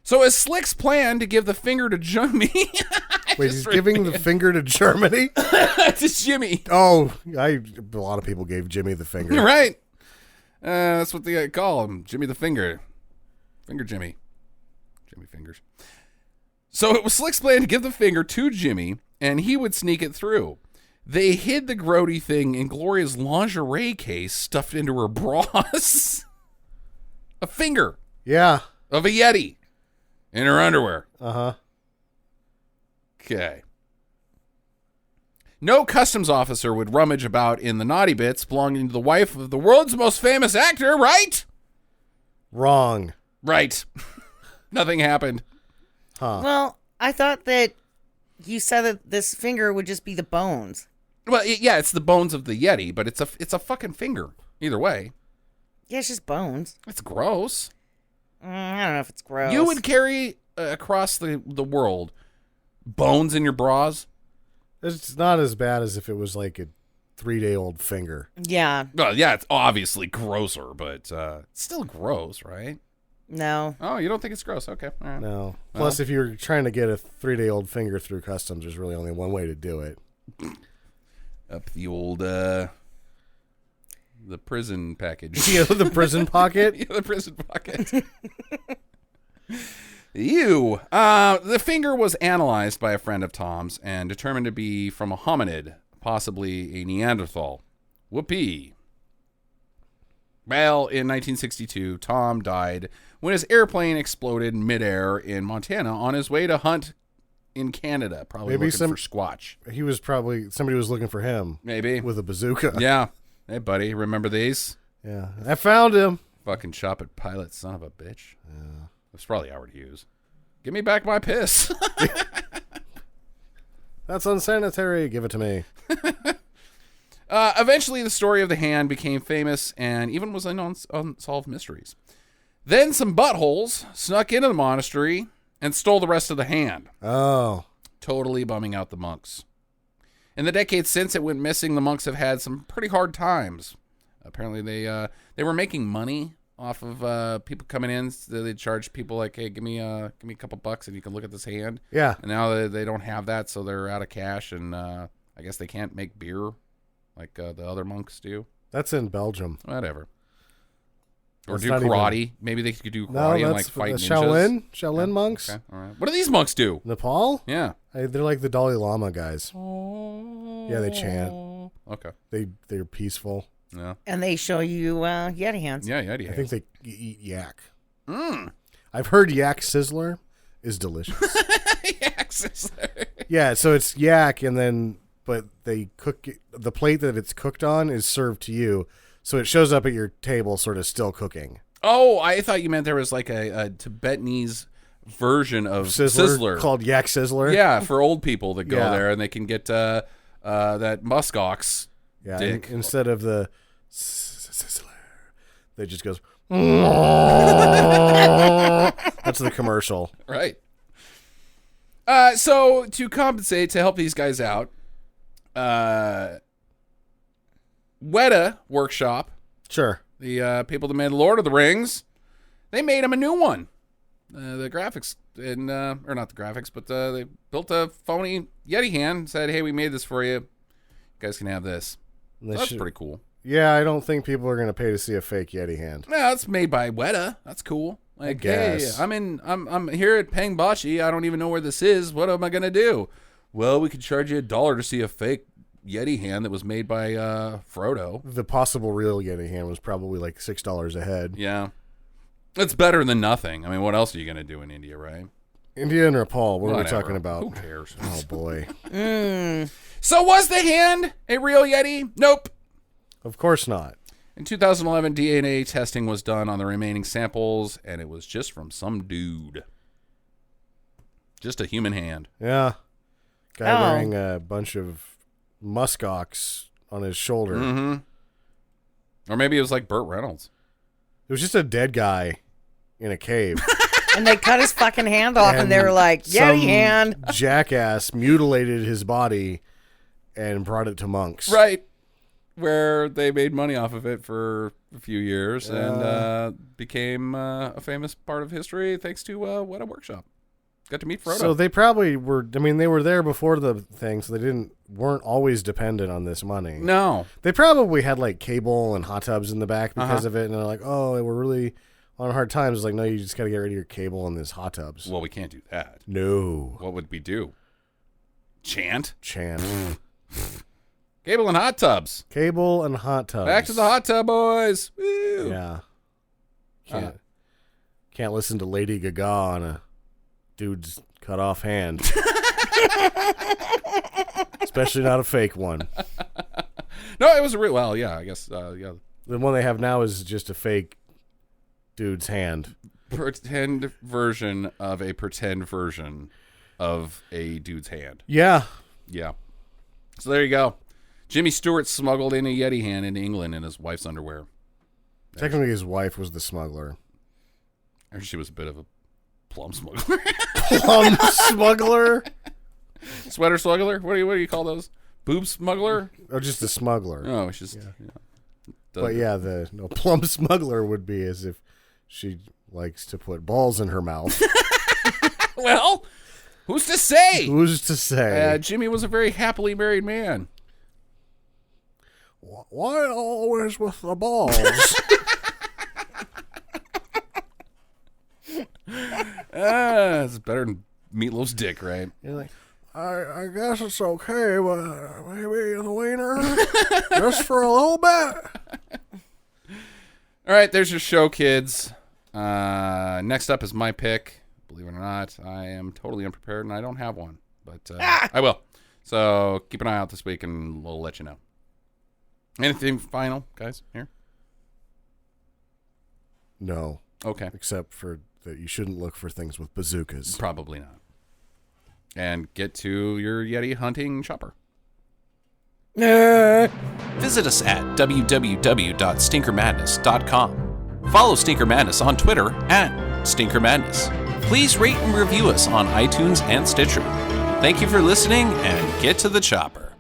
So is Slick's plan to give the finger to Jimmy? Wait, he's giving the finger to Germany? To Jimmy. Oh, a lot of people gave Jimmy the finger. Right. That's what they call him. Jimmy the Finger. Finger Jimmy. Jimmy Fingers. So it was Slick's plan to give the finger to Jimmy, and he would sneak it through. They hid the grody thing in Gloria's lingerie case stuffed into her bras. A finger. Yeah. Of a Yeti. In her underwear. Uh-huh. Okay. No customs officer would rummage about in the naughty bits belonging to the wife of the world's most famous actor, right? Wrong. Right. Nothing happened. Huh. Well, I thought that you said that this finger would just be the bones. Well, yeah, it's the bones of the Yeti, but it's a fucking finger. Either way. Yeah, it's just bones. It's gross. I don't know if it's gross. You would carry across the world bones in your bras? It's not as bad as if it was like a 3-day-old finger. Yeah. Well, yeah, it's obviously grosser, but it's still gross, right? No. Oh, you don't think it's gross? Okay. All right. No. Plus, if you're trying to get a 3-day-old finger through customs, there's really only one way to do it. Up the old the prison package. Yeah, the prison pocket. Yeah, the prison pocket. Ew. The finger was analyzed by a friend of Tom's and determined to be from a hominid, possibly a Neanderthal. Whoopee. Well, in 1962, Tom died when his airplane exploded midair in Montana on his way to hunt in Canada, probably Maybe looking for squatch. He was probably, somebody was looking for him. Maybe. With a bazooka. Yeah. Hey, buddy, remember these? Yeah. I found him. Fucking shop at Pilot, son of a bitch. Yeah. That's probably Howard Hughes. Give me back my piss. That's unsanitary. Give it to me. Eventually, the story of the hand became famous and even was in Unsolved Mysteries. Then some buttholes snuck into the monastery and stole the rest of the hand. Oh. Totally bumming out the monks. In the decades since it went missing, the monks have had some pretty hard times. Apparently, they were making money off of people coming in. So they charge people like, "Hey, give me a couple bucks and you can look at this hand." Yeah. And now they don't have that, so they're out of cash, and I guess they can't make beer like the other monks do. That's in Belgium. Whatever. Or That's do karate. Maybe they could do karate and like fight ninjas. Shaolin monks. Okay. All right. What do these monks do? Nepal? Yeah. Hey, they're like the Dalai Lama guys. Yeah, they chant. Okay. They're peaceful. Yeah. And they show you Yeti hands. Yeah, Yeti I hands. think they eat yak. I've heard yak sizzler is delicious. Yak sizzler. Yeah, so it's yak, but they cook it, the plate that it's cooked on is served to you, so it shows up at your table sort of still cooking. Oh, I thought you meant there was like a Tibetanese version of sizzler called yak sizzler. Yeah, for old people that go Yeah. there and they can get that muskox dick. Instead of the sizzler, they just goes. That's the commercial. Right. So to compensate, to help these guys out, Weta Workshop, Sure. the people that made Lord of the Rings, they made him a new one. The graphics, or not the graphics, but they built a phony Yeti hand and said, "Hey, we made this for you. You guys can have this." So that's pretty cool. Yeah, I don't think people are going to pay to see a fake Yeti hand. Yeah, it's made by Weta. That's cool. Like, hey, guess. I'm here at Pengbachi. I don't even know where this is. What am I gonna do? Well, we could charge you $1 to see a fake Yeti hand that was made by Frodo. The possible real Yeti hand was probably like $6 a head. Yeah. It's better than nothing. I mean, what else are you going to do in India, right? India and Nepal. What are we Whatever. talking about? Who cares? Oh, boy. So was the hand a real Yeti? Nope. Of course not. In 2011, DNA testing was done on the remaining samples, and it was just from some dude. Just a human hand. Yeah. Guy Oh. wearing a bunch of muskox on his shoulder. Mm-hmm. Or maybe it was like Burt Reynolds. It was just a dead guy in a cave. And they cut his fucking hand off, and they were like, some Yeti hand. jackass mutilated his body and brought it to monks. Right. Where they made money off of it for a few years and became a famous part of history thanks to What a Workshop. Got to meet Frodo. So they probably were, I mean, they were there before the thing, so they weren't always dependent on this money. No. They probably had like cable and hot tubs in the back because of it, and they're like, oh, we're really on hard times. It's like, no, you just got to get rid of your cable and this hot tubs. Well, we can't do that. No. What would we do? Chant? Chant. Cable and hot tubs. Cable and hot tubs. Back to the hot tub, boys. Woo. Yeah. Can't listen to Lady Gaga on a dude's cut off hand. Especially not a fake one. No, it was a real. Well, yeah, I guess. Yeah. The one they have now is just a fake dude's hand. Pretend version of a pretend version of a dude's hand. Yeah. Yeah. So there you go. Jimmy Stewart smuggled in a Yeti hand into England in his wife's underwear. Technically, his wife was the smuggler. Or she was a bit of a plum smuggler. Plum smuggler? Sweater smuggler? What do you call those? Boob smuggler? Or just a smuggler. No, it's just. But yeah, plum smuggler would be as if she likes to put balls in her mouth. Well, who's to say? Who's to say? Jimmy was a very happily married man. Why always with the balls? It's better than Meatloaf's dick, right? You're like, I guess it's okay, but maybe the wiener just for a little bit. All right, there's your show, kids. Next up is my pick. Believe it or not, I am totally unprepared, and I don't have one, but I will. So keep an eye out this week, and we'll let you know. Anything final, guys, here? No. Okay. Except for that you shouldn't look for things with bazookas. Probably not. And get to your Yeti hunting chopper. Visit us at www.stinkermadness.com. Follow Stinker Madness on Twitter at Stinker Madness. Please rate and review us on iTunes and Stitcher. Thank you for listening, and get to the chopper.